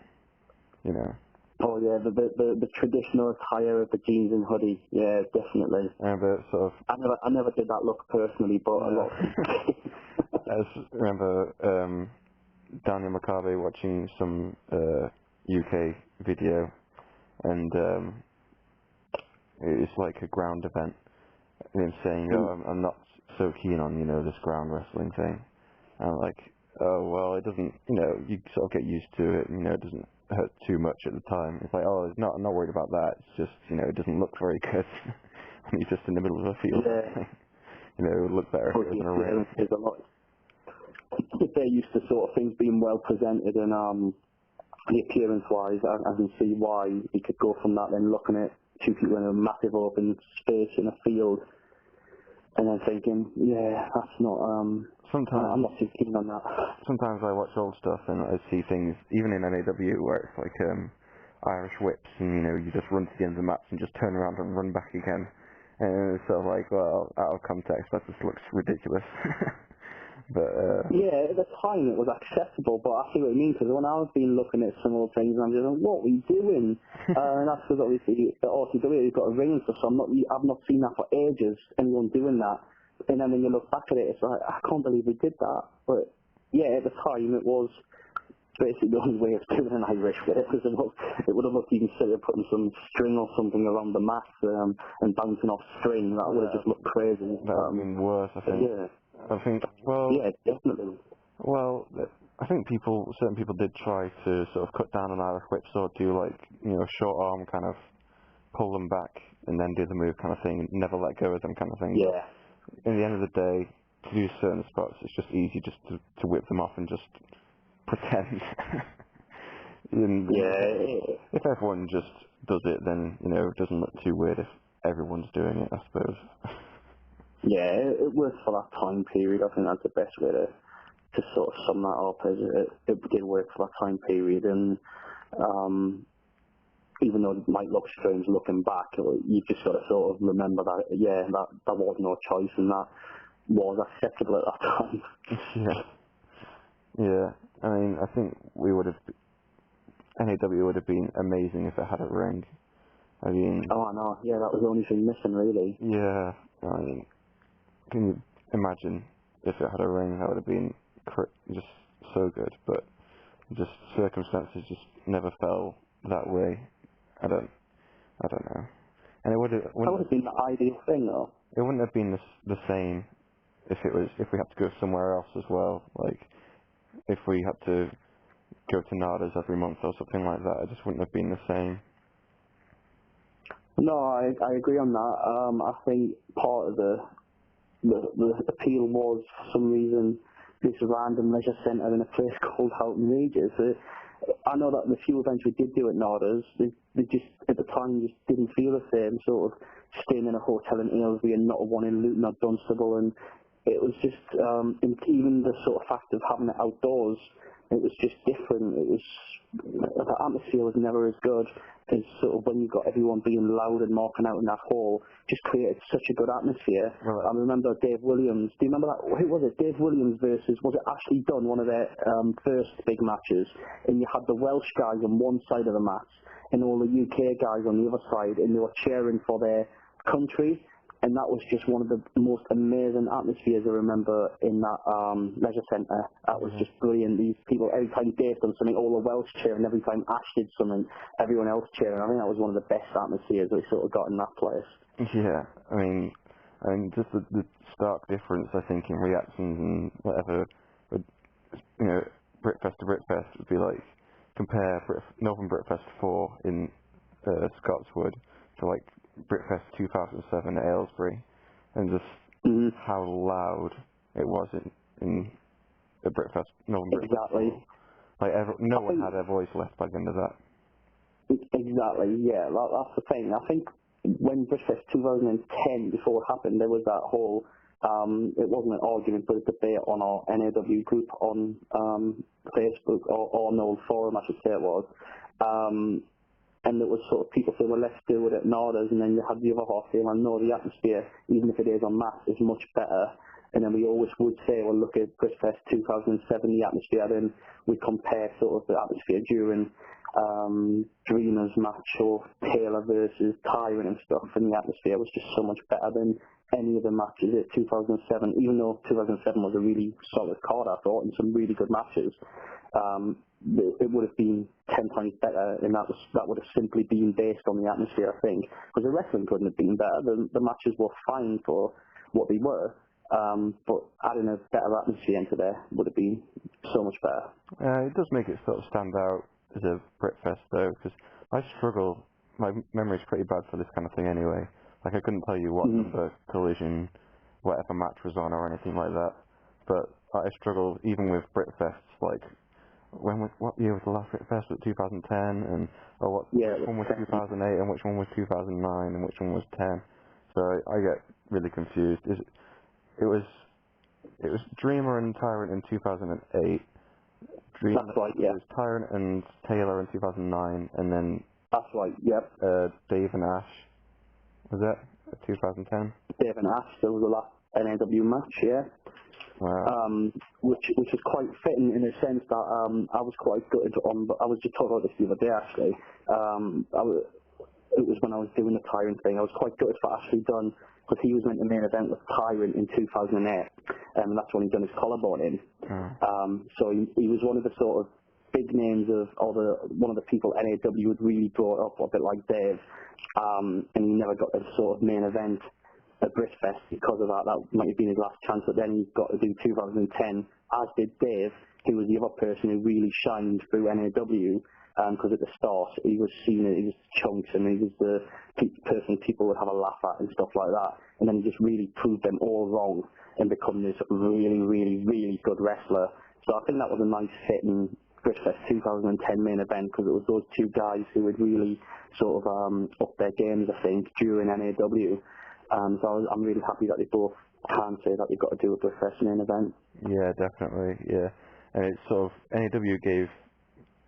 you know. Oh yeah, the traditional attire of the jeans and hoodie. Yeah, definitely. I remember sort of. I never did that look personally, but a lot of people. I just remember Daniel McConnell watching some UK video, and it's like a ground event, and him saying, "Oh, I'm not so keen on this ground wrestling thing." And I'm like, "Oh well, it doesn't. You sort of get used to it. It doesn't hurt too much at the time." It's like, "Oh, I'm not worried about that. It's just it doesn't look very good when you're just in the middle of a field. Yeah. It would look better if it was in a ring." Is a lot. They're used to sort of things being well presented and the appearance-wise, I can see why you could go from that then looking at two people in a massive open space in a field and then thinking, yeah, that's not, Sometimes I'm not too keen on that. Sometimes I watch old stuff and I see things, even in MAW, where it's like Irish whips and you just run to the end of the mats and just turn around and run back again. And it's sort of like, well, out of context, that just looks ridiculous. But Yeah, at the time it was accessible, but I see what you mean, because when I've been looking at some old things, I'm just like, what are we doing? And that's because obviously the RTW has got a ring and stuff, so I've not seen that for ages, anyone doing that. And then when you look back at it, it's like, I can't believe we did that. But yeah, at the time it was basically the only way of doing an Irish whip. It would have looked even sillier putting some string or something around the mat and bouncing off string. That would have just looked crazy. that would have been worse, I think. Yeah. I think, well, Yeah, definitely. well, I think certain people did try to sort of cut down on Irish whips or do like, short arm kind of pull them back and then do the move kind of thing and never let go of them kind of thing. Yeah. But in the end of the day, to do certain spots, it's just easy just to whip them off and just pretend. And if everyone just does it, then, it doesn't look too weird if everyone's doing it, I suppose. Yeah, it worked for that time period. I think that's the best way to sort of sum that up. As it did work for that time period, and even though it might look strange looking back, you've just got to sort of remember that that was no choice, and that was acceptable at that time. Yeah. I mean, I think NAW would have been amazing if it had a ring. I mean. Oh, I know. Yeah, that was the only thing missing, really. Yeah. I mean, can you imagine if it had a ring? That would have been just so good, but just circumstances just never fell that way. I don't know. And That would have been the ideal thing, though. It wouldn't have been the same if we had to go somewhere else as well. Like if we had to go to Nada's every month or something like that, it just wouldn't have been the same. No, I agree on that. I think part of the appeal was, for some reason, this random leisure centre in a place called Houghton Regis. I know that the few events we did do at Nada's, they just, at the time, just didn't feel the same, sort of staying in a hotel in Aylesbury and not one in Luton or Dunstable, and it was just, even the sort of fact of having it outdoors, it was just different. It was, the atmosphere was never as good as sort of when you got everyone being loud and marking out in that hall, just created such a good atmosphere. Right. I remember Dave Williams. Do you remember that? Who was it? Dave Williams versus, was it Ashley Dunn, one of their first big matches? And you had the Welsh guys on one side of the match and all the UK guys on the other side, and they were cheering for their country. And that was just one of the most amazing atmospheres I remember in that leisure centre. That was just brilliant. These people, every time Dave done something, all the Welsh cheering. Every time Ash did something, everyone else cheering. I think that was one of the best atmospheres we sort of got in that place. Yeah, I mean just the stark difference, I think, in reactions and whatever, would, Britfest to Britfest would be like, compare Northern Britfest 4 in Scotswood to like Britfest 2007 at Aylesbury, and just how loud it was in the Northern Britfest. Exactly. Like no one had their voice left by the end of that. Exactly, yeah, that's the thing. I think when Britfest 2010, before it happened, there was that whole, it wasn't an argument, but a debate on our NAW group on Facebook, or an old forum, I should say it was. And it was sort of people saying, well, let's do it at Nada's, and then you had the other half saying, well, no, the atmosphere, even if it is on mass, is much better. And then we always would say, well, look at Britfest 2007, the atmosphere, then we compare sort of the atmosphere during Dreamers match or Taylor versus Tyrant and stuff, and the atmosphere was just so much better than any of the matches at 2007, even though 2007 was a really solid card, I thought, and some really good matches. It would have been 10 times better, and that would have simply been based on the atmosphere, I think, because the wrestling couldn't have been better. The matches were fine for what they were, but adding a better atmosphere into there would have been so much better. It does make it sort of stand out as a Britfest, though, because I struggle. My memory's pretty bad for this kind of thing anyway. Like, I couldn't tell you what number Collision, whatever match was on or anything like that. But I struggle even with Britfests, like, what year was the last Britfest? Was it 2010? And which one was 2008 and which one was 2009 and which one was 10? So I get really confused. It was Dreamer and Tyrant in 2008. Dreamer That's right, yeah. was Tyrant and Taylor in 2009, and then That's right, yep. Dave and Ash, was that 2010? Dave and Ash, that was the last NAW match, yeah. Wow. Which was quite fitting in the sense that I was quite gutted on, but I was just talking about this the other day actually. It was when I was doing the Tyrant thing. I was quite gutted for Ashley Dunn because he was meant to main event with Tyrant in 2008, and that's when he done his collarbone in. So he was one of the sort of big names of one of the people NAW had really brought up, a bit like Dave, and he never got to sort of main event at Britfest because of that. That might have been his last chance, but then he got to do 2010, as did Dave, who was the other person who really shined through NAW. Because at the start he was seen as, he was chunks and he was the person people would have a laugh at and stuff like that, and then he just really proved them all wrong and become this really, really, really good wrestler. So I think that was a nice fit in Britfest 2010 main event, because it was those two guys who had really sort of upped their games, I think, during NAW. So I'm really happy that they both can say that they've got to do a Britfest main event. Yeah, definitely, yeah. And it's sort of, NAW gave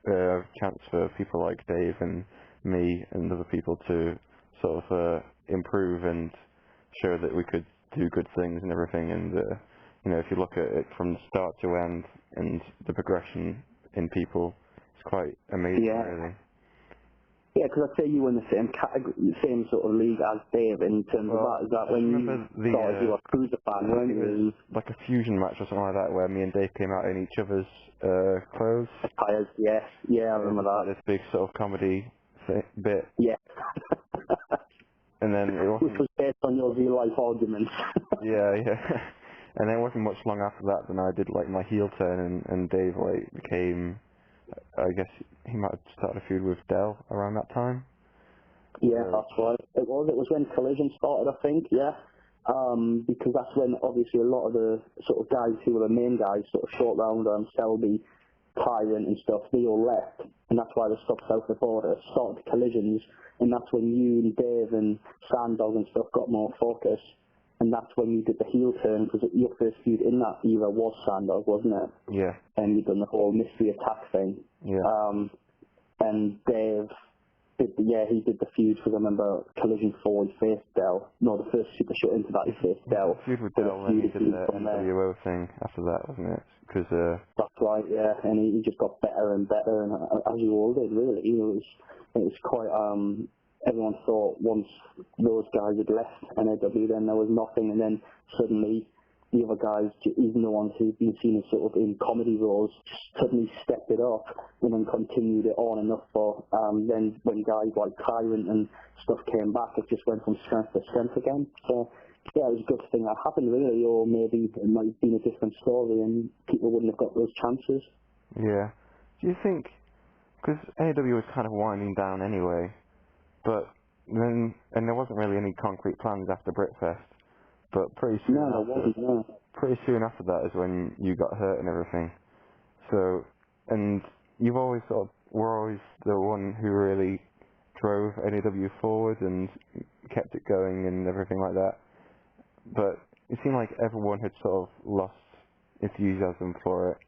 a chance for people like Dave and me and other people to sort of improve and show that we could do good things and everything. And you know, if you look at it from start to end and the progression in people, it's quite amazing, really. Yeah, because I'd say you were in the same category, the same sort of league as Dave in terms of that. Is that when you thought you were a Cruiser fan, weren't you? It was like a fusion match or something like that, where me and Dave came out in each other's clothes. Attires, yes. Yeah, I remember that. Like this big sort of comedy bit. Yeah. And then it wasn't... Which was based on your real-life arguments. yeah. And then it wasn't much long after that than I did like my heel turn, and Dave like became... I guess he might have started a feud with Del around that time. Yeah, that's right. It was when Collision started, I think, yeah. Because that's when obviously a lot of the sort of guys who were the main guys, sort of Short Rounder and Selby, Tyrant and stuff, they all left, and that's why they stopped south of the border, started Collisions, and that's when you and Dave and Sandog and stuff got more focus, and that's when you did the heel turn, because your first feud in that era was Sandog, wasn't it? Yeah. And you done the whole mystery attack thing. Yeah. And Dave he did the feud, because I remember Collision 4 he faced Del. No, the first super shot into that he faced Del. Feud with Del, and he did the NWO thing after that, wasn't it? Because that's right, yeah. And he just got better and better, and as you all did, really. It was quite. Everyone thought once those guys had left NAW, then there was nothing, and then suddenly the other guys, even the ones who've been seen as sort of in comedy roles, just suddenly stepped it up and then continued it on enough for then when guys like Tyrant and stuff came back, it just went from strength to strength again. So yeah, it was a good thing that happened, really, or maybe it might have been a different story and people wouldn't have got those chances. Yeah. Do you think, because AEW was kind of winding down anyway, but then, and there wasn't really any concrete plans after Britfest, but pretty soon after that is when you got hurt and everything. So, and you've always were always the one who really drove NAW forward and kept it going and everything like that. But it seemed like everyone had sort of lost enthusiasm for it.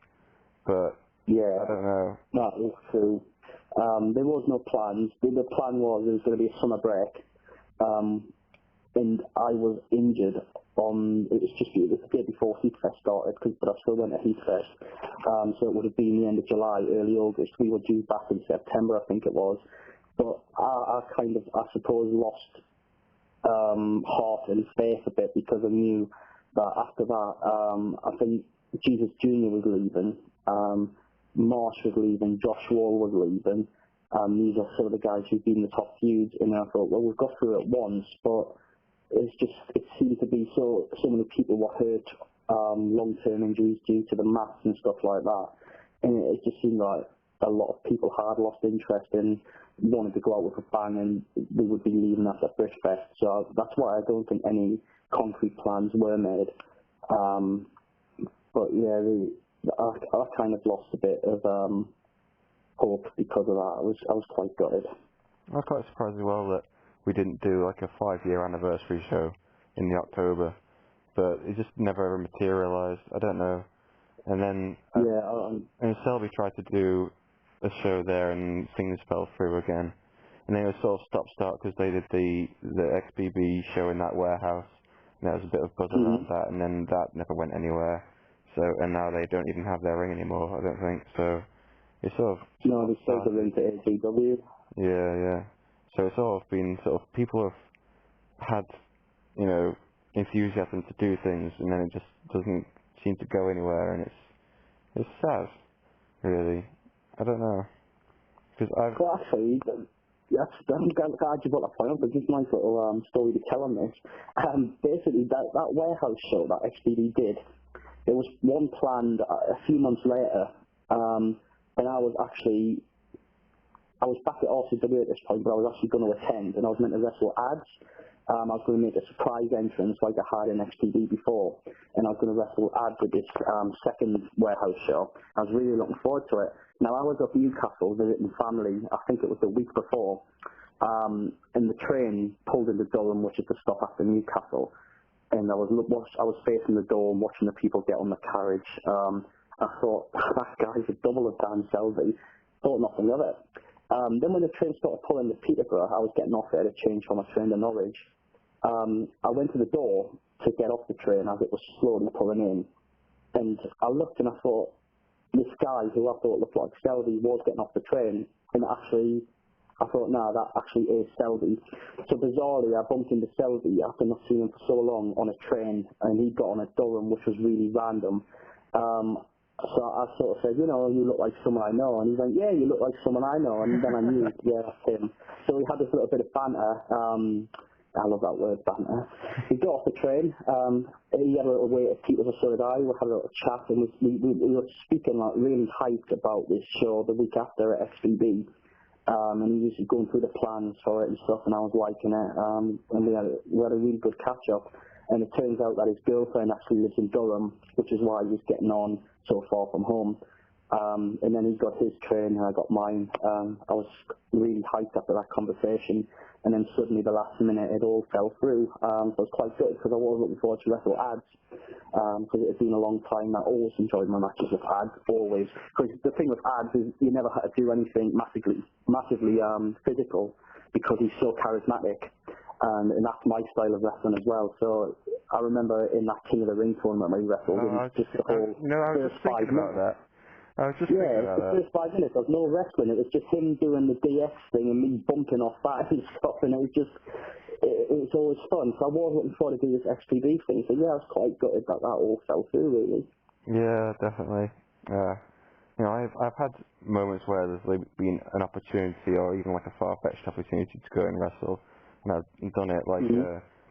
But yeah, I don't know. That is true. There was no plans. The plan was there was going to be a summer break, and I was injured it was the day before Heatfest started, but I still went to Heatfest, so it would have been the end of July, early August. We were due back in September, I think it was, but I suppose lost heart and faith a bit, because I knew that after that, I think Jesus Jr. was leaving, Marsh was leaving, Josh Wall was leaving. These are some of the guys who've been in the top feuds, and I thought, well, we've got through it once, but it seemed to be so many people were hurt, long-term injuries due to the mats and stuff like that, and it just seemed like a lot of people had lost interest and wanted to go out with a bang, and they would be leaving after Bridgefest. So that's why I don't think any concrete plans were made. But yeah, I kind of lost a bit of hope because of that. I was quite gutted. I was quite surprised as well that we didn't do like a 5-year anniversary show in the October, but it just never ever materialised. I don't know. And then and Selby tried to do a show there, and things fell through again. And then it was sort of stop-start because they did the XBB show in that warehouse, and there was a bit of buzz around that, and then that never went anywhere. So, and now they don't even have their ring anymore, I don't think. So it's sort of... No, they sold the ring to UKBYW. Yeah. So it's sort of been people have had, enthusiasm to do things, and then it just doesn't seem to go anywhere, and it's sad, really. I don't know. Well, actually, I'm glad you brought that point up. There's just a nice little story to tell on this. Basically, that warehouse show that XBD did, there was one planned a few months later, and I was back at RCW at this point, but I was actually going to attend, and I was meant to wrestle ads. I was going to make a surprise entrance like I had in XTD before, and I was going to wrestle ads at this second warehouse show. I was really looking forward to it. Now, I was up in Newcastle visiting family, I think it was the week before, and the train pulled into Durham, which is the stop after Newcastle, and I was facing the door and watching the people get on the carriage. I thought, that guy's a double of Dan Selby. Thought nothing of it. Then when the train started pulling to Peterborough, I was getting off there to change from my train to Norwich. I went to the door to get off the train as it was slowly pulling in, and I looked and I thought, this guy who I thought looked like Selby was getting off the train, and actually, I thought, no, that actually is Selby. So bizarrely, I bumped into Selby after not seeing him for so long on a train, and he got on at Durham, which was really random. So I sort of said, you look like someone I know. And he's like, yeah, you look like someone I know. And then I knew, yeah, that's him. So we had this little bit of banter. I love that word, banter. He got off the train. He had a little wait at Peterborough, so did I. We had a little chat, and we were speaking like really hyped about this show the week after at XBB. And he was going through the plans for it and stuff, and I was liking it. And we had a really good catch-up. And it turns out that his girlfriend actually lives in Durham, which is why he was getting on so far from home. And then he got his train, and I got mine. I was really hyped after that conversation. And then suddenly, the last minute, it all fell through. So I was quite good, because I was looking forward to wrestle ads. Because it had been a long time. I always enjoyed my matches with ads, always. Because the thing with ads is you never had to do anything massively physical, because he's so charismatic. And that's my style of wrestling as well. So I remember in that King of the Ring tournament where he wrestled, just the whole first 5 minutes. I was just thinking about that. The first 5 minutes, there was no wrestling. It was just him doing the DX thing and me bumping off that and stuff, and it's always fun. So I was looking forward to do this XPB thing. So yeah, I was quite gutted that all fell through, really. Yeah, definitely. I've had moments where there's been an opportunity, or even like a far-fetched opportunity to go and wrestle, and I've done it.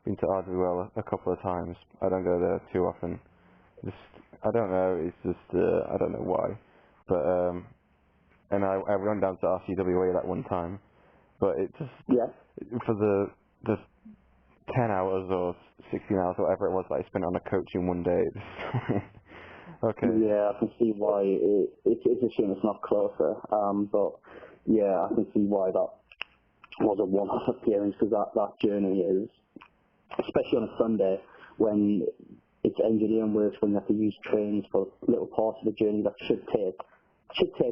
Been to RWL a couple of times. I don't go there too often. I don't know. It's just I don't know why. But and I run down to RCWA that one time, but it just for the 10 hours or 16 hours, whatever it was that I spent on a coach in one day. Okay. Yeah, I can see why it's a shame it's not closer. But yeah, I can see why that was a one-off appearance, because that journey is, especially on a Sunday when it's engineering works, when you have to use trains for little parts of the journey that should take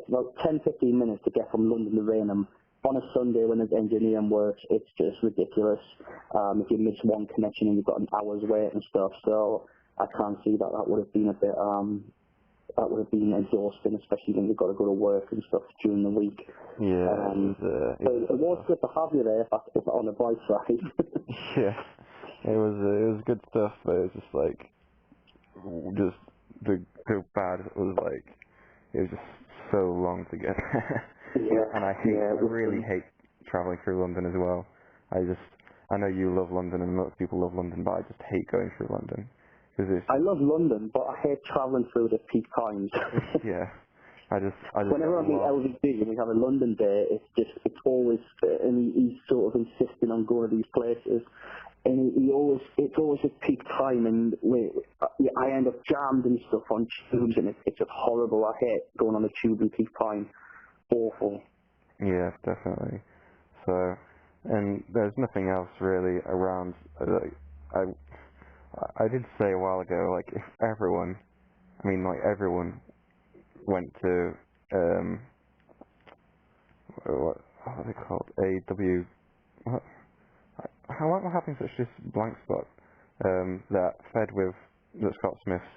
about 10-15 minutes to get from London to Rainham on a Sunday when there's engineering work, it's just ridiculous. If you miss one connection and you've got an hour's wait and stuff, so I can't see that would have been a bit, that would have been exhausting, especially when you've got to go to work and stuff during the week. Yeah, It was good to have you there, if on the bright side. yeah, it was good stuff, but it was just like, just the bad was like, it was just so long to get there. And I really hate travelling through London as well. I know you love London and lots of people love London, but I just hate going through London. I love London, but I hate travelling through it at peak times. Yeah, I just Whenever I meet LVD and we have a London day, it's always, and he's sort of insisting on going to these places, and it's always at peak time, and I end up jammed and stuff on tubes, and it's just horrible. I hate going on the tube in peak time. Awful. Yeah, definitely. So, and there's nothing else really around. I did say a while ago, like if everyone went to what are they called? AW. What? How am I having such this blank spot? That fed with the Scott Smiths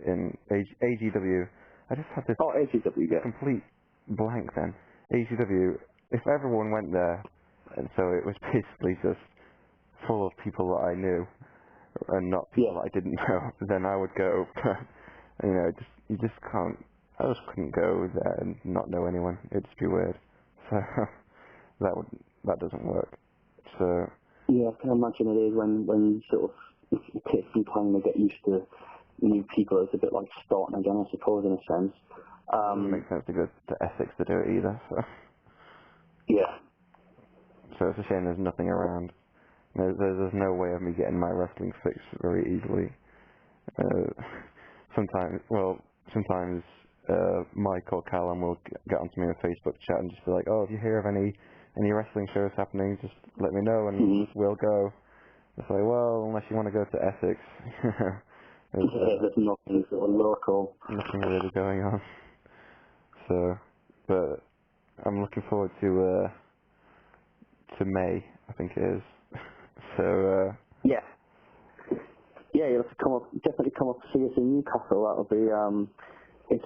in AGW. I just had this AGW, yeah. complete blank then. AGW. If everyone went there, and so it was basically just full of people that I knew and not people that I didn't know, then I would go. You know, you just can't. I just couldn't go there and not know anyone. It'd just be weird. So that doesn't work. So yeah, I can imagine it is when sort of it takes some time to get used to new people. It's a bit like starting again, I suppose, in a sense. it doesn't make sense to go to Essex to do it either. So it's a shame there's nothing around. There's no way of me getting my wrestling fix very easily. Sometimes Mike or Callum will get onto me in a Facebook chat and just be like, oh, if you hear of any wrestling shows happening, just let me know and we'll go. It's like, well, unless you want to go to Essex, there's nothing sort of local. Nothing really going on. So, but I'm looking forward to May, I think it is. So, yeah, you'll have to definitely come up to see us in Newcastle. That'll be, it's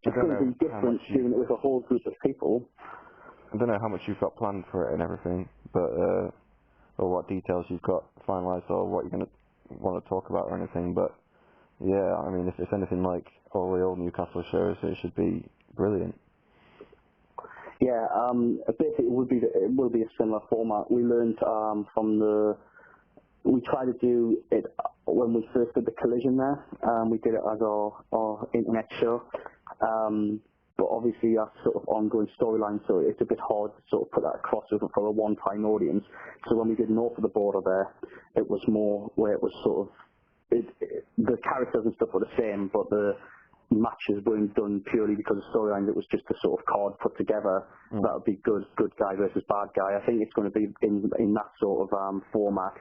going to be different doing it with a whole group of people. I don't know how much you've got planned for it and everything, but, or what details you've got finalised or what you're going to want to talk about or anything, but yeah, I mean, if it's anything like all the old Newcastle shows, it should be brilliant. Yeah, basically it will be a similar format. We learned we tried to do it when we first did the Collision there. We did it as our internet show. But obviously that's sort of ongoing storyline, so it's a bit hard to sort of put that across for a one-time audience. So when we did North of the Border there, it was more where it was sort of, the characters and stuff were the same, but the matches weren't done purely because of storylines. It was just a sort of card put together. That would be good guy versus bad guy. I think it's going to be in that sort of format,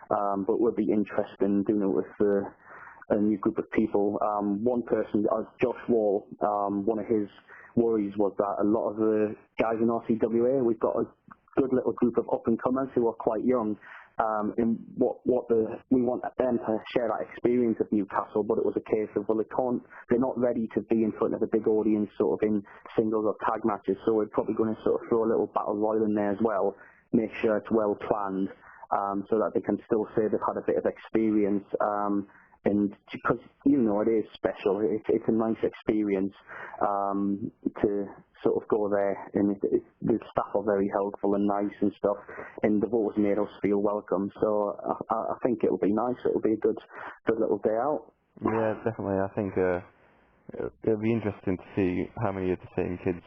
but we'll be interested in doing it with a new group of people. One person, Josh Wall, one of his worries was that a lot of the guys in RCWA, we've got a good little group of up-and-comers who are quite young, and we want them to share that experience of Newcastle, but it was a case of, well, they're not ready to be in front of a big audience sort of in singles or tag matches, so we're probably going to sort of throw a little battle royal in there as well, make sure it's well planned, so that they can still say they've had a bit of experience, and because, it is special, it's a nice experience to sort of go there, and the staff are very helpful and nice and stuff, and they've always made us feel welcome, so I think it'll be nice. It'll be a good little day out. Yeah, definitely. I think it'll be interesting to see how many of the same kids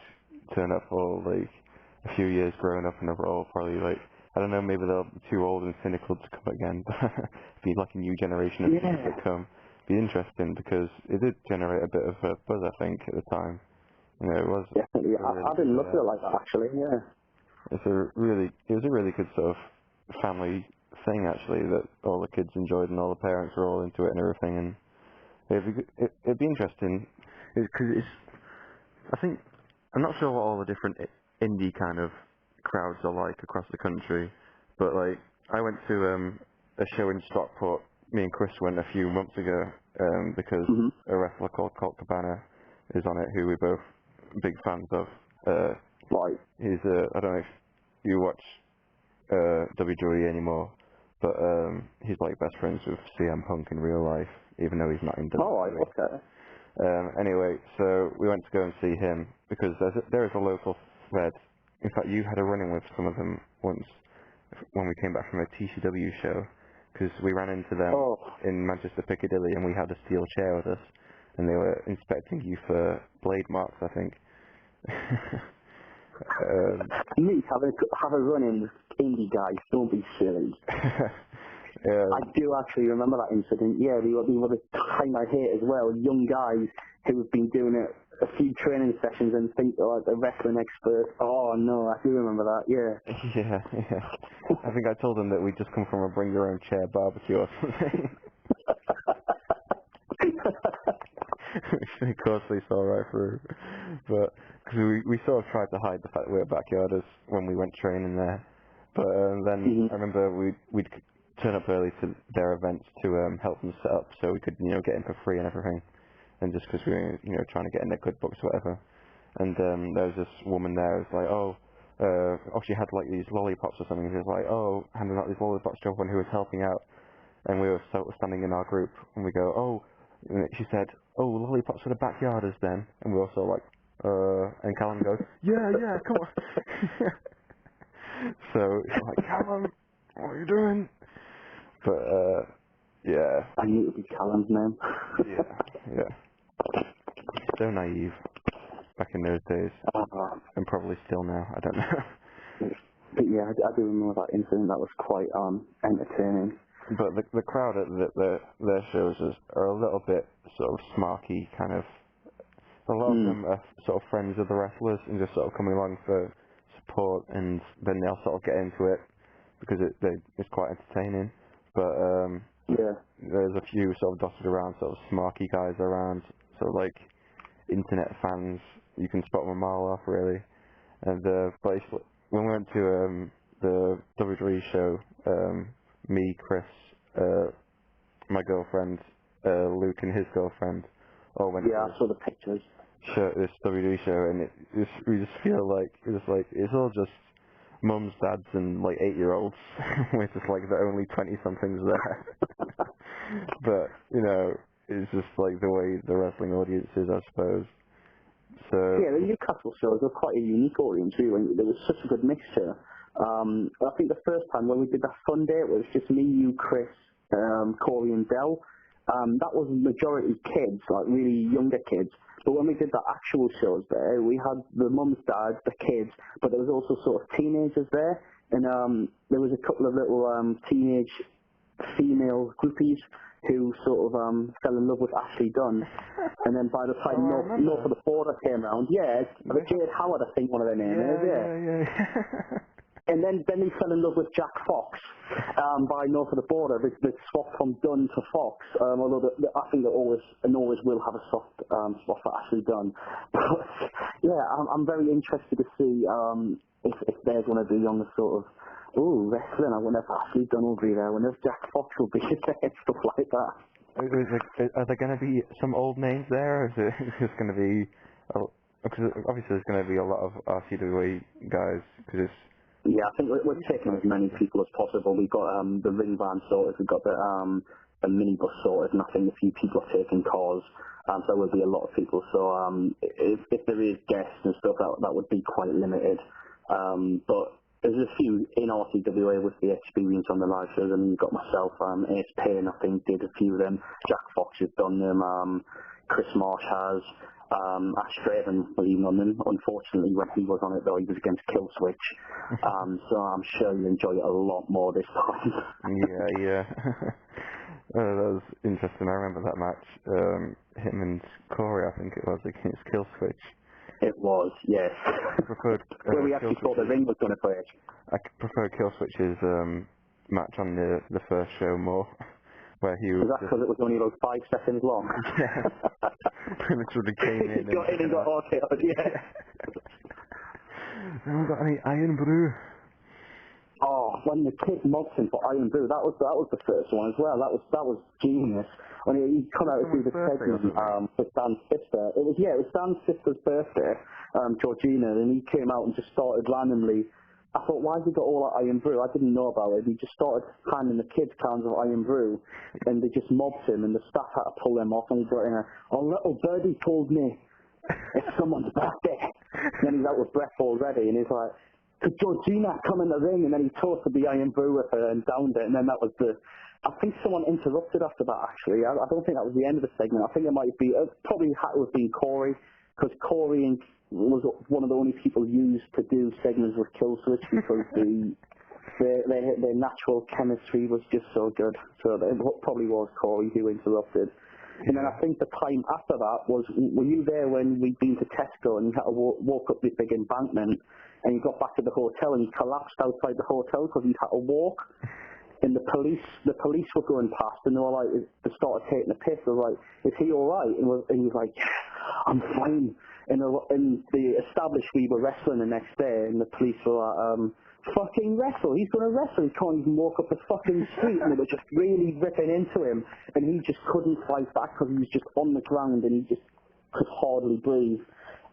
turn up for like a few years growing up in a role, probably like, I don't know, maybe they'll be too old and cynical to come again, but be like a new generation of kids that come. Be interesting because it did generate a bit of a buzz, I think, at the time. It was definitely. I didn't look at it like that actually. Yeah. It was a really good sort of family thing actually that all the kids enjoyed and all the parents were all into it and everything, and it'd be interesting because I think I'm not sure what all the different indie kind of crowds are like across the country. But like, I went to a show in Stockport. Me and Chris went a few months ago because Mhm. a wrestler called Colt Cabana is on it, who we're both big fans of. Right. He's I don't know if you watch WWE anymore, but he's like best friends with CM Punk in real life, even though he's not in All right. WWE. Okay. Anyway, so we went to go and see him because there is a local thread. In fact, you had a run-in with some of them once when we came back from a TCW show, because we ran into them Oh. in Manchester Piccadilly and we had a steel chair with us, and they were inspecting you for blade marks, I think. Me have a run in with indie guys. Don't be silly. I do actually remember that incident. Yeah, we were the time I hate as well. Young guys who have been doing a few training sessions and think they're like a wrestling expert. Oh no, I do remember that. Yeah. Yeah. I think I told them that we'd just come from a bring your own chair barbecue or something. Of course they saw right through. But cause we sort of tried to hide the fact that we were backyarders when we went training there. But then Mhm. I remember we'd turn up early to their events to help them set up so we could, get in for free and everything. And just because we were, trying to get in their good books or whatever. And there was this woman there who was like, she had like these lollipops or something. She was like, handing out these lollipops to everyone who was helping out. And we were standing in our group, and we go, and she said, lollipops for the backyarders then. And we were also like, and Callum goes, yeah, come on. So it's like, Callum, what are you doing? But, yeah. I knew it would be Callum's name. Yeah. So naive back in those days. And probably still now, I don't know. But yeah, I do remember that incident. That was quite entertaining. But the crowd at their shows are a little bit sort of smarky, kind of. A lot of them are sort of friends of the wrestlers and just sort of coming along for support, and then they'll sort of get into it because it's quite entertaining. But Yeah. there's a few sort of dotted around, sort of smarky guys around, sort of like internet fans. You can spot them a mile off, really. And but when we went to the WWE show, me, Chris, my girlfriend, Luke and his girlfriend all went Yeah, to I saw the pictures. this WWE show, and we just feel like it's all just mums, dads, and like 8-year-olds. We're just like the only 20-somethings there. But it's just like the way the wrestling audience is, I suppose. So Yeah, the Newcastle shows were quite a unique audience, really. There was such a good mixture. I think the first time when we did that fun day, it was just me, you, Chris, Corey and Del. That was majority kids, like really younger kids. But when we did the actual shows there, we had the mums, dads, the kids, but there was also sort of teenagers there. And there was a couple of little teenage female groupies who sort of fell in love with Ashley Dunn. And then by the time North of the Border came around, Jade Howard, I think one of their names is, yeah. And then they fell in love with Jack Fox by North of the Border. They swapped from Dunn to Fox, although I think they always will have a soft spot for Ashley Dunn. But yeah, I'm very interested to see if there's one of the younger sort of, wrestling, I wonder if Ashley Dunn will be there, I wonder if Jack Fox will be there, and stuff like that. Are there going to be some old names there, or is it just going to be... Because obviously there's going to be a lot of RCWA guys, because it's... Yeah, I think we're taking as many people as possible. We've got the ring van sorted, we've got the minibus sorted, and I think a few people are taking cars, so there will be a lot of people. So if there is guests and stuff, that would be quite limited. But there's a few in RCWA with the experience on the live shows, and you've got myself, Ace Payne, I think, did a few of them. Jack Fox has done them, Chris Marsh has. Ash Draven was even on them. Unfortunately, when he was on it, though, he was against Killswitch. So I'm sure you'll enjoy it a lot more this time. Yeah. That was interesting. I remember that match. Him and Corey, I think it was, against Killswitch. It was, yes. I preferred where we actually thought the ring was going to break. I prefer Killswitch's match on the first show more, where he was... Was that because it was only about 5 seconds long? Yeah. He literally came in and got RKO'd, yeah. Anyone got any iron brew? Oh, when the kid mobbed him for Iron Brew, that was the first one as well. That was genius. When he come out to do the segment with Dan's sister. It was Dan's sister's birthday, Georgina, and he came out and just started randomly. I thought, why has he got all that Iron Brew? I didn't know about it. He just started handing the kids cans of Iron Brew, and they just mobbed him, and the staff had to pull them off, and he got in little birdie told me it's someone's birthday. And then he's out with breath already, and he's like, could Georgina come in the ring? And then he toasted the Iron Brew with her and downed it, and then that was I think someone interrupted after that, actually. I don't think that was the end of the segment. I think it might be, probably had to have been Corey, because Corey was one of the only people used to do segments with Kill Switch because their natural chemistry was just so good. So it probably was Corey who interrupted. And then I think the time after that was, were you there when we'd been to Tesco and you had to walk up this big embankment and you got back to the hotel and you collapsed outside the hotel because you had to walk? And the police were going past and they were like, they started taking the piss. They were like, is he alright? And he was like, yeah, I'm fine. And they established we were wrestling the next day and the police were like, fucking wrestle. He's going to wrestle. He can't even walk up the fucking street. And they were just really ripping into him. And he just couldn't fight back because he was just on the ground and he just could hardly breathe.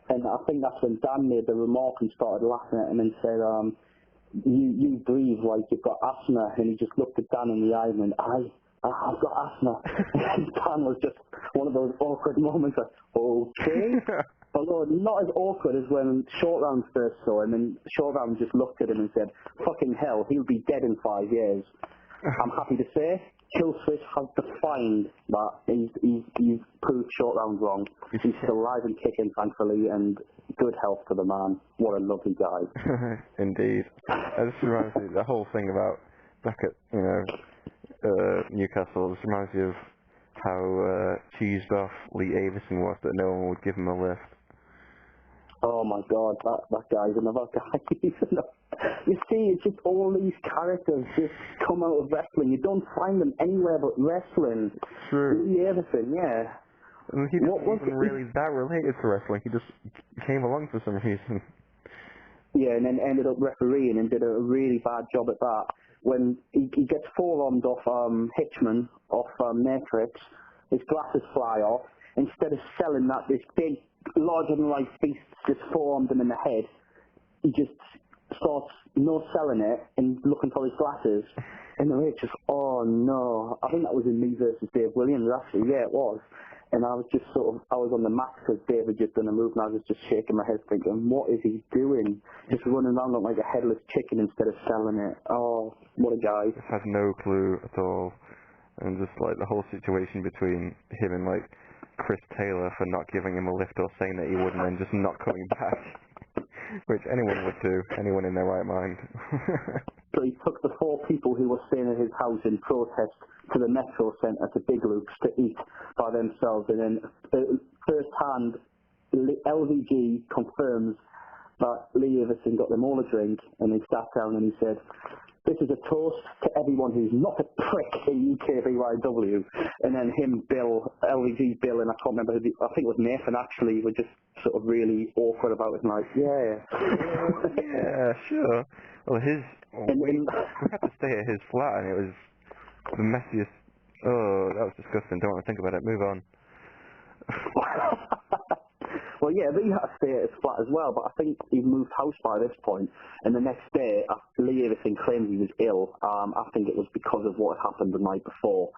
And I think that's when Dan made the remark and started laughing at him and said, you breathe like you've got asthma. And he just looked at Dan in the eye and went, I've got asthma. And Dan was just one of those awkward moments like, okay. Although not as awkward as when Short Round first saw him, and Short Round just looked at him and said, fucking hell, he'll be dead in 5 years. I'm happy to say, Killswitch has defined that. He's proved Short Round wrong. He's still alive and kicking, thankfully, and good health to the man. What a lovely guy. Indeed. This reminds me, the whole thing about back at, Newcastle, this reminds me of how cheesed off Lee Avison was that no one would give him a lift. Oh my god, that guy's another guy. You see, it's just all these characters just come out of wrestling. You don't find them anywhere but wrestling. True. Lee Avison, yeah. And he wasn't even really that related to wrestling. He just came along for some reason. Yeah, and then ended up refereeing and did a really bad job at that. When he gets forearmed off Hitchman, off Matrix, his glasses fly off. Instead of selling that, this big, larger-than-life beast just forearmed him in the head. He just starts no selling it and looking for his glasses. And then it's just, oh no. I think that was in me versus Dave Williams, actually. Yeah, it was. And I was just I was on the mat because Dave had just done a move and I was just shaking my head thinking, what is he doing? Just running around like a headless chicken instead of selling it. Oh, what a guy. Just had no clue at all. And just like the whole situation between him and like Chris Taylor for not giving him a lift or saying that he would and then just not coming back. Which anyone would do, anyone in their right mind. So he took the 4 people who were staying at his house in protest to the Metro Centre to Big Luke's to eat by themselves. And then first hand, LVG confirms that Lee Avison got them all a drink and they sat down and he said, this is a toast to everyone who's not a prick in UKBYW. And then him, Bill, LVG Bill, and I can't remember I think it was Nathan actually, were just sort of really awkward about it and like, yeah. Yeah, sure. Well, we had to stay at his flat and it was the messiest. Oh, that was disgusting. Don't want to think about it. Move on. Well, yeah, he had to stay at his flat as well, but I think he moved house by this point. And the next day, Lee Avison claimed he was ill. I think it was because of what had happened the night before.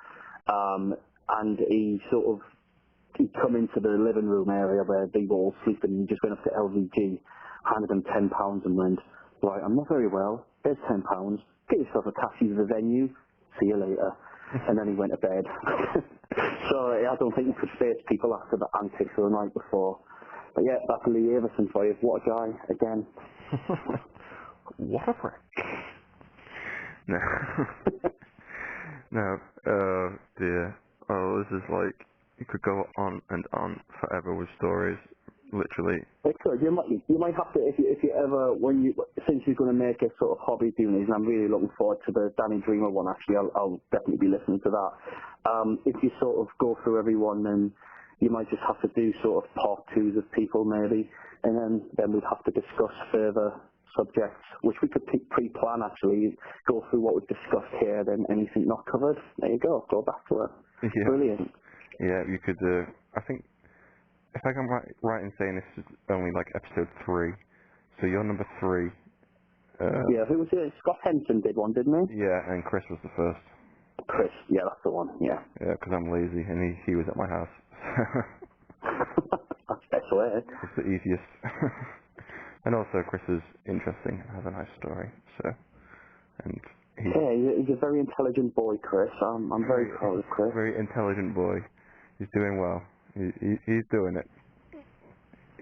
And he'd come into the living room area where they were all sleeping, and he just went up to LVG, handed him £10 and went, right, I'm not very well, here's £10, get yourself a taxi to the venue, see you later. And then he went to bed. So I don't think he could face people after the antics of the night before. But yeah, that's Lee Avison for you. What a guy, again. What a prick. No. No, dear. Oh, this is like, you could go on and on forever with stories, literally. It could. You might have to, if you ever, since you're going to make a sort of hobby doing these, and I'm really looking forward to the Danny Dreamer one, actually, I'll definitely be listening to that. If you sort of go through everyone and you might just have to do sort of part twos of people maybe, and then we'd have to discuss further subjects, which we could pre-plan actually, go through what we've discussed here, then anything not covered, there you go back to it. Yeah. Brilliant. Yeah, you could, I think, if I can right in saying this is only like episode 3, so you're number 3. Yeah, who was it? Scott Henson did one, didn't he? Yeah, and Chris was the first. Chris, yeah, that's the one, yeah. Yeah, because I'm lazy, and he was at my house. That's the best way. It's the easiest. And also, Chris is interesting and has a nice story, so, and Yeah, he's a very intelligent boy, Chris. I'm very proud of Chris. very intelligent boy. He's doing well. He's doing it.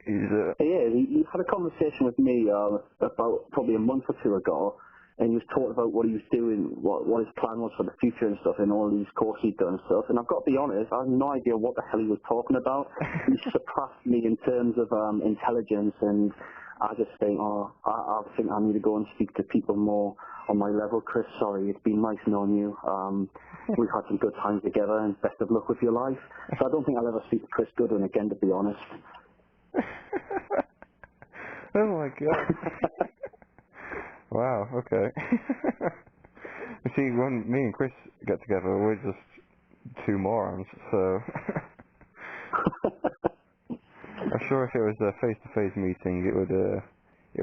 He is. He had a conversation with me about probably a month or two ago, and he was talking about what he was doing, what his plan was for the future and stuff, and all these courses he'd done and stuff. And I've got to be honest, I have no idea what the hell he was talking about. He surpassed me in terms of intelligence, and I just think, I think I need to go and speak to people more on my level. Chris, sorry, it's been nice knowing you. We've had some good times together, and best of luck with your life. So I don't think I'll ever speak to Chris Goodwin again, to be honest. Oh my god. Wow, okay. You see, when me and Chris get together, we're just two morons, so... I'm sure if it was a face-to-face meeting, it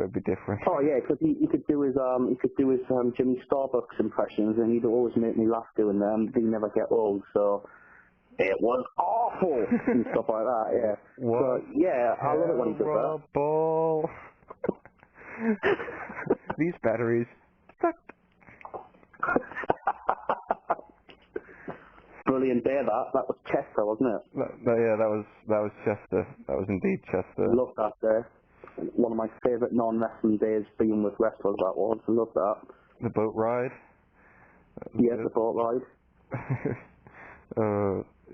would be different. Oh yeah, because he could do his Jimmy Starbucks impressions, and he'd always make me laugh doing them. They never get old, so it was awful and stuff like that. Yeah. What? So yeah, I love it when he does that. Terrible. These batteries suck. Brilliant day that was Chester, wasn't it? Yeah, that was Chester. That was indeed Chester. Love that day. One of my favourite non-wrestling days being with wrestlers, that was. I love that. The boat ride. Yeah, the boat ride.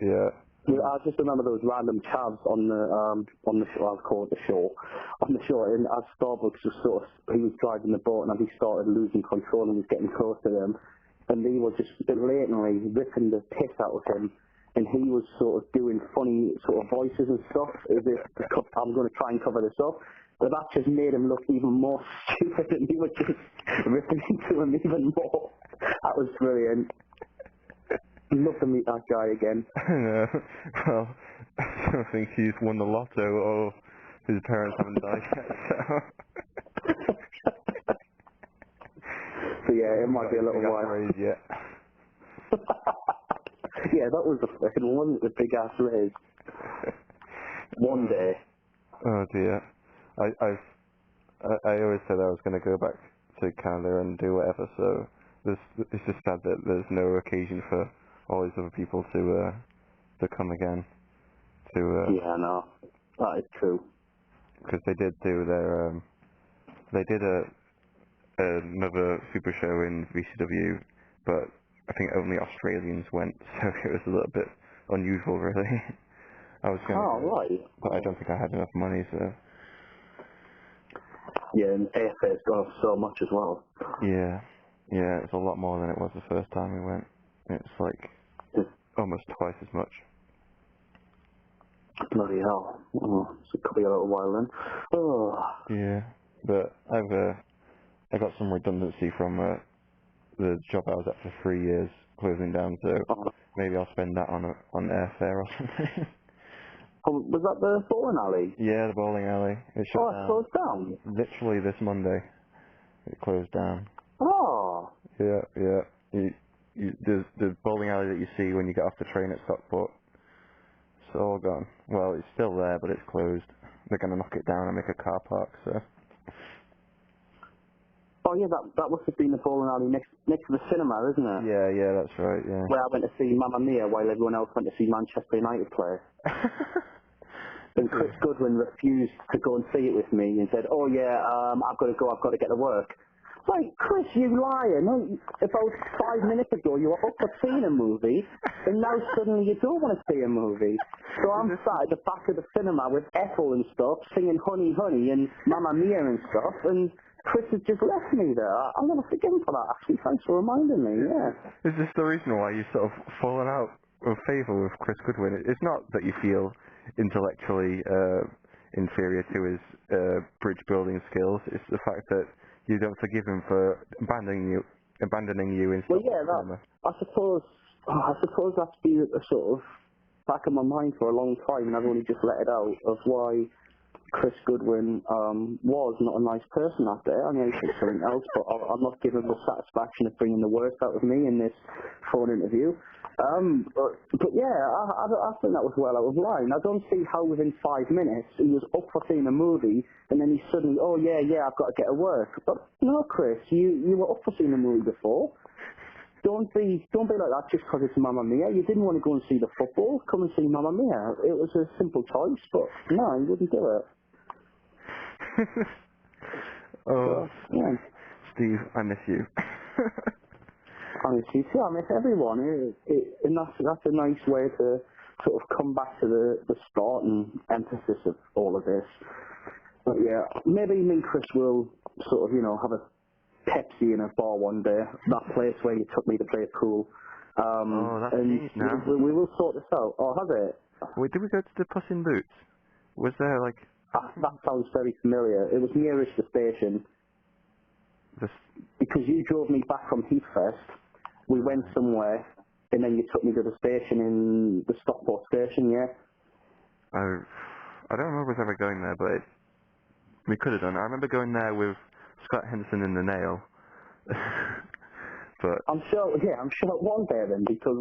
Yeah. I just remember those random chavs on the show, I'll call it the show, on the show, and as Starbucks was he was driving the boat, and as he started losing control and was getting close to them, and they were just blatantly ripping the piss out of him, and he was sort of doing funny sort of voices and stuff, as if, I'm going to try and cover this up, but that just made him look even more stupid, and he was just ripping into him even more. That was brilliant. Love to meet that guy again. No, well, I don't think he's won the lotto or his parents haven't died yet, so... So yeah, it might be a little while. Raise yet. Yeah, that was the fucking one, the big ass raise. One day. Oh dear. I always said I was going to go back to Canada and do whatever, so it's just sad that there's no occasion for all these other people to come again. Yeah, no, that is true. Because they did do their they did another super show in VCW, but I think only Australians went, so it was a little bit unusual, really. I was going to go, right. but I don't think I had enough money, so... Yeah, and airfare's gone up so much as well. Yeah, it's a lot more than it was the first time we went. It's like almost twice as much. Bloody hell. Oh, so it could be a little while then. Oh. Yeah, but I got some redundancy from the job I was at for 3 years closing down, so maybe I'll spend that on airfare or something. Oh, was that the bowling alley? Yeah, the bowling alley. It shut down. It closed down? Literally this Monday, it closed down. Oh. Yeah. The bowling alley that you see when you get off the train at Stockport, it's all gone. Well, it's still there, but it's closed. They're going to knock it down and make a car park, so... Oh yeah, that must have been the bowling alley next to the cinema, isn't it? Yeah, that's right, yeah. Where I went to see Mamma Mia while everyone else went to see Manchester United play. And Chris Goodwin refused to go and see it with me and said, oh yeah, I've got to get to work. Like, Chris, you liar. No, about 5 minutes ago you were up for seeing a movie, and now suddenly you don't want to see a movie. So I'm sat at the back of the cinema with Ethel and stuff, singing Honey Honey and Mamma Mia and stuff, and Chris has just left me there. I'll never forgive him for that, actually. Thanks for reminding me, yeah. Is this the reason why you sort of fallen out of favour with Chris Goodwin. It's not that you feel intellectually inferior to his bridge building skills. It's the fact that you don't forgive him for abandoning you in Well, Stockport yeah, Corner. I suppose that's been a sort of back in my mind for a long time, and I've only just let it out of why Chris Goodwin was not a nice person that day. I mean, it's something else, but I'm not giving the satisfaction of bringing the worst out of me in this phone interview. But yeah, I think that was well out of line. I don't see how within 5 minutes he was up for seeing a movie, and then he suddenly, oh yeah, I've got to get to work. But no, Chris, you were up for seeing a movie before. Don't be like that just because it's Mamma Mia. You didn't want to go and see the football. Come and see Mamma Mia. It was a simple choice, but no, he wouldn't do it. Oh, So, yeah. Steve, I miss you. Honestly, too, I miss everyone. And that's a nice way to sort of come back to the start and emphasis of all of this. But yeah, maybe me and Chris will sort of, have a Pepsi in a bar one day. That place where you took me to play pool. Oh, that's And changed now. we will sort this out. Oh, has it? Wait, did we go to the Puss in Boots? Was there like That sounds very familiar. It was nearest the station. this? Because you drove me back from Heathfest, we went somewhere, and then you took me to the station in the Stockport station, yeah? I don't remember us ever going there, but we could have done. I remember going there with Scott Henderson and the Nail. But I'm sure it was there then, because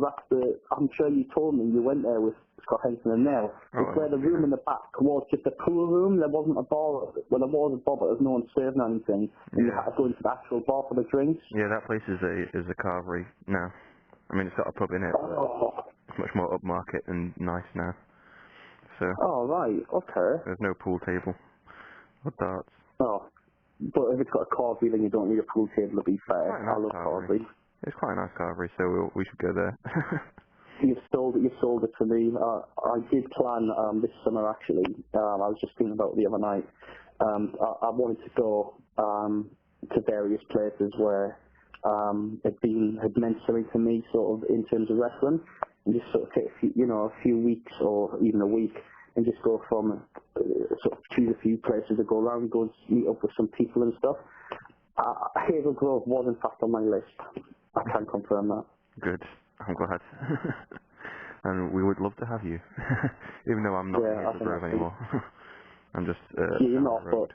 I'm sure you told me you went there with Scott Henson and Nell. It's where the room in the back was just a pool room, there wasn't a bar, well there was a bar but there was no one serving anything, and you had to go into the actual bar for the drinks. yeah, that place is a carvery now. I mean, it's got a pub in it, but Oh, it's much more upmarket and nice now. So oh right, okay. there's no pool table or darts. Oh, but if it's got a carvery then you don't need a pool table to be It's fair. quite a I nice love carvery. carvery. It's quite a nice carvery, so we should go there. You sold it to me. I did plan this summer actually. I was just thinking about it the other night. I wanted to go to various places where had meant something to me, sort of in terms of wrestling, and just sort of take a few weeks or even a week, and just go from sort of choose a few places to go around, go and meet up with some people and stuff. Hazel Grove was in fact on my list. I can confirm that. Good. I'm glad. And we would love to have you, even though I'm not in Yeah, I Hazel think Grove that's anymore. I'm just you're down not, the but road,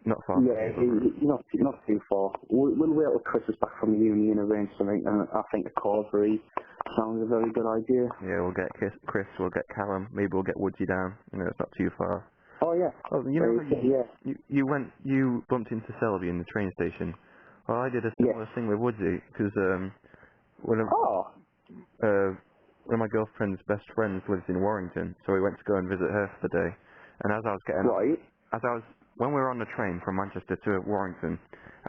not far from yeah, Hazel Grove. you're not too far. We'll wait till Chris is back from uni and arrange something, and I think the causery sounds a very good idea. Yeah, we'll get Chris, we'll get Callum, maybe we'll get Woodsy down. It's not too far. Oh yeah, Oh, you know how yeah, you bumped into Selby in the train station. Well, I did a yes. similar thing with Woodsy because one of Oh, one of my girlfriend's best friends lives in Warrington, so we went to go and visit her for the day. And as I was getting off, right. when we were on the train from Manchester to Warrington,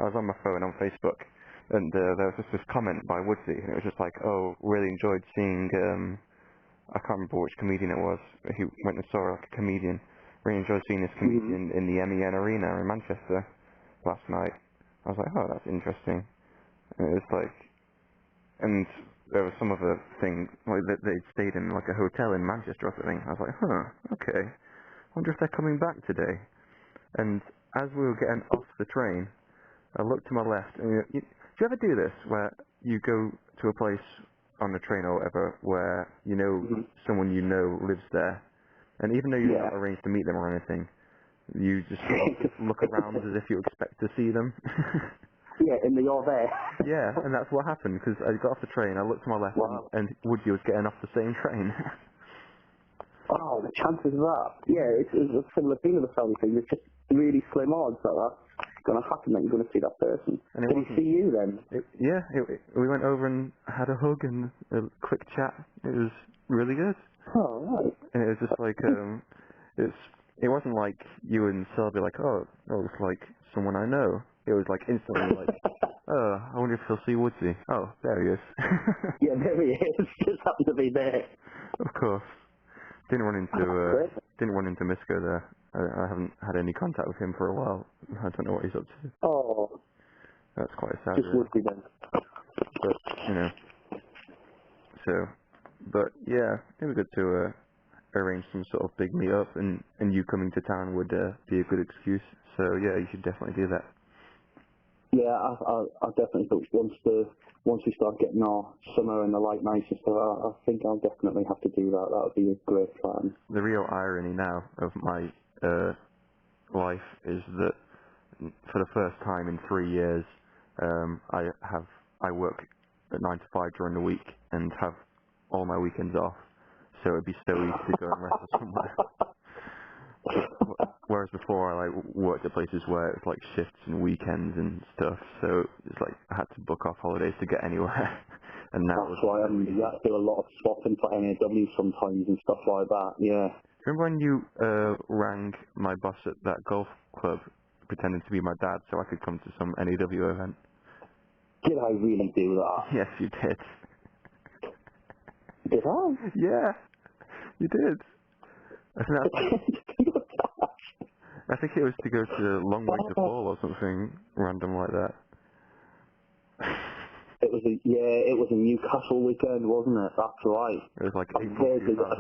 I was on my phone on Facebook, and there was just this comment by Woodsy, and it was just like, oh, really enjoyed seeing, I can't remember which comedian it was. He went and saw like a comedian. Really enjoyed seeing this comedian in the MEN Arena in Manchester last night. I was like, oh, that's interesting. And it was like, and there was some other thing, like that they'd stayed in like a hotel in Manchester or something. I was like, huh, okay. Wonder if they're coming back today. And as we were getting off the train, I looked to my left, and do you ever do this, where you go to a place on the train or whatever, where someone you know lives there, and even though you've Yeah. not arranged to meet them or anything, you just sort of look around as if you expect to see them? Yeah, and you're there. Yeah, and that's what happened, because I got off the train, I looked to my left, Wow. and Woody was getting off the same train. Oh, the chances of that. Yeah, it's a similar thing with the family thing. It's just really slim odds that that's going to happen, that you're going to see that person. And it Did he wasn't. see you then? We went over and had a hug and a quick chat. It was really good. Oh, right. And it was just like, it wasn't like you and Sylvia like, oh, it's like someone I know. It was like instantly like, oh, I wonder if he'll see Woodsy. Oh, there he is. Yeah, there he is. Just happened to be there. Of course. Didn't run Great. into Misco there. I haven't had any contact with him for a while. I don't know what he's up to. Oh, That's quite sad, just really. would be then. But, so. But yeah, it would be good to arrange some sort of big meet-up, and you coming to town would be a good excuse. So yeah, you should definitely do that. Yeah, I definitely think once we start getting our summer and the light nights and stuff, I think I'll definitely have to do that. That would be a great plan. The real irony now of my life is that for the first time in 3 years, I work at 9 to 5 during the week and have all my weekends off. So it'd be so easy to go and wrestle somewhere. Whereas before I worked at places where it was like shifts and weekends and stuff, so it's like I had to book off holidays to get anywhere. And now that's why you have to do a lot of swapping for NAW sometimes and stuff like that. Yeah. Remember when you rang my boss at that golf club pretending to be my dad so I could come to some NAW event? Did I really do that? Yes, you did. Did I? Yeah, you did. I think it was to go to Long Way to Fall or something random like that. It was a Newcastle weekend, wasn't it? That's right. It was like I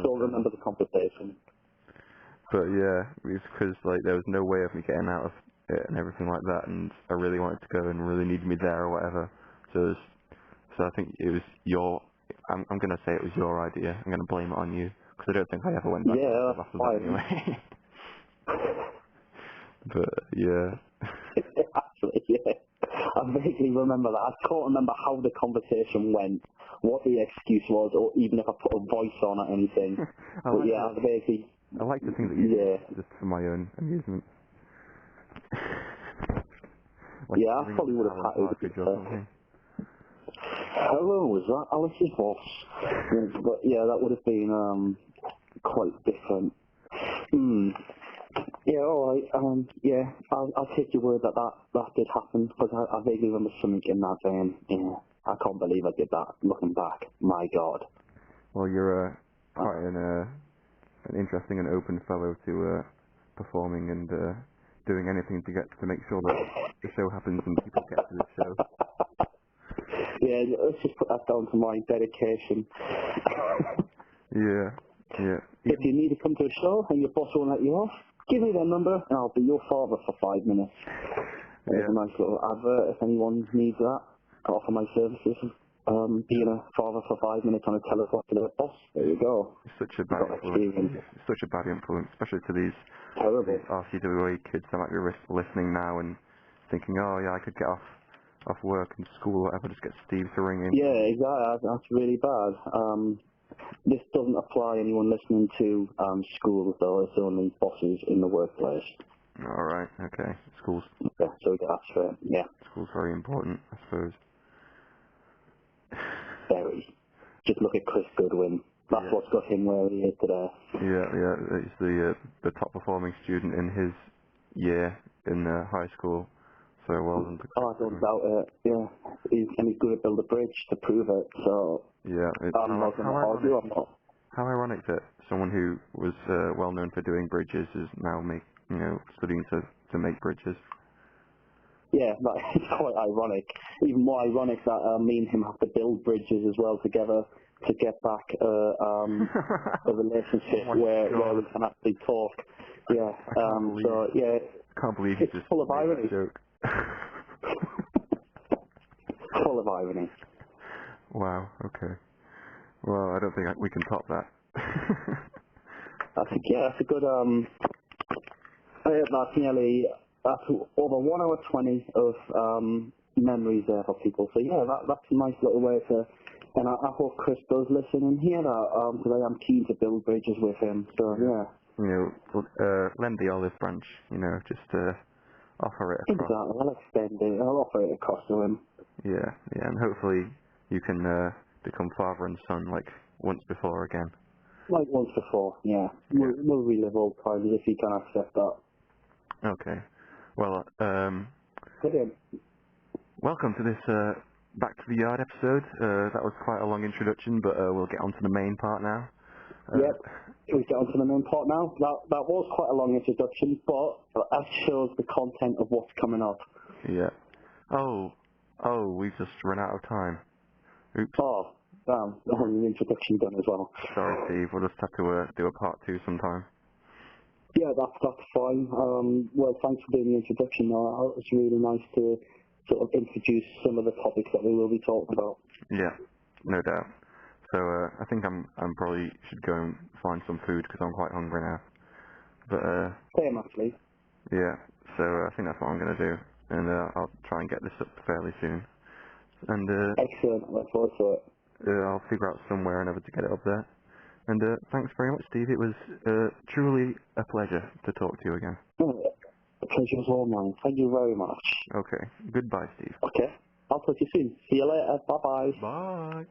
don't remember the conversation. But yeah, it was because like there was no way of me getting out of it and everything like that, and I really wanted to go and really needed me there or whatever. So I think it was I'm gonna say it was your idea. I'm gonna blame it on you because I don't think I ever went back after that anyway. But yeah. Actually, yeah. I vaguely remember that. I can't remember how the conversation went, what the excuse was, or even if I put a voice on or anything. I like to think that you did just for my own amusement. Like yeah, I probably would have had it. Hello, was that Alice's boss? But yeah, that would have been quite different. Yeah, alright, yeah, I'll take your word that did happen, because I vaguely remember something in that vein. Yeah, I can't believe I did that, looking back. My God. Well, you're quite an interesting and open fellow to performing and doing anything to make sure that the show happens and people get to the show. Yeah, let's just put that down to my dedication. Yeah. If you need to come to a show and your boss won't let you off, give me their number and I'll be your father for 5 minutes. There's a nice little advert if anyone needs that. I offer my services. Being a father for 5 minutes on a telephone to their boss. There you go. It's such a bad influence. It's such a bad influence, especially to these RCWA kids that might be listening now and thinking, oh yeah, I could get off work and school or whatever, just get Steve to ring in. Yeah, exactly. That's really bad. This doesn't apply anyone listening to schools though. It's only bosses in the workplace. All right. Okay. Schools. Yeah. So we get that straight. Yeah. School's very important, I suppose. Very. Just look at Chris Goodwin. That's what's got him where he is today. Yeah. He's the top performing student in his year in high school. So well done. Oh, I don't doubt it. Yeah. He's going to build a bridge to prove it. So. Yeah. I'm not going to argue. I'm not. How ironic that someone who was well known for doing bridges is now studying to make bridges. Yeah, it's quite ironic. Even more ironic that me and him have to build bridges as well together to get back a relationship where we can actually talk. Yeah. I can't believe you just full of irony. That joke. Full of irony. Wow. Okay. Well, I don't think we can top that. That's a good that's over 1 hour 20 of memories there for people. So yeah, that's a nice little way to. And I hope Chris does listen and hear that because I am keen to build bridges with him. So yeah. Lend the olive branch. Just offer it across. Exactly. I'll extend it. I'll offer it across to him. Yeah, and hopefully you can become father and son like once before again. Like once before, yeah. We'll relive old times if you can accept that. Okay. Well, Brilliant. Welcome to this Back to the Yard episode. That was quite a long introduction, but we'll get on to the main part now. Yep. We get on to the main part now. That was quite a long introduction, but that shows the content of what's coming up. Yeah. Oh, we've just run out of time. Oops. Oh, The whole introduction done as well. Sorry, Steve. We'll just have to do a part 2 sometime. Yeah, that's fine. Well, thanks for doing the introduction. It's really nice to sort of introduce some of the topics that we will be talking about. Yeah, no doubt. So I think I'm probably should go and find some food because I'm quite hungry now. But Same, actually. yeah, so I think that's what I'm gonna do, and I'll try and get this up fairly soon. And Excellent. Look forward to it. I'll figure out somewhere or another to get it up there. And thanks very much, Steve. It was truly a pleasure to talk to you again. The pleasure's all mine. Thank you very much. Okay, goodbye, Steve. Okay. I'll talk to you soon. See you later. Bye-bye. Bye.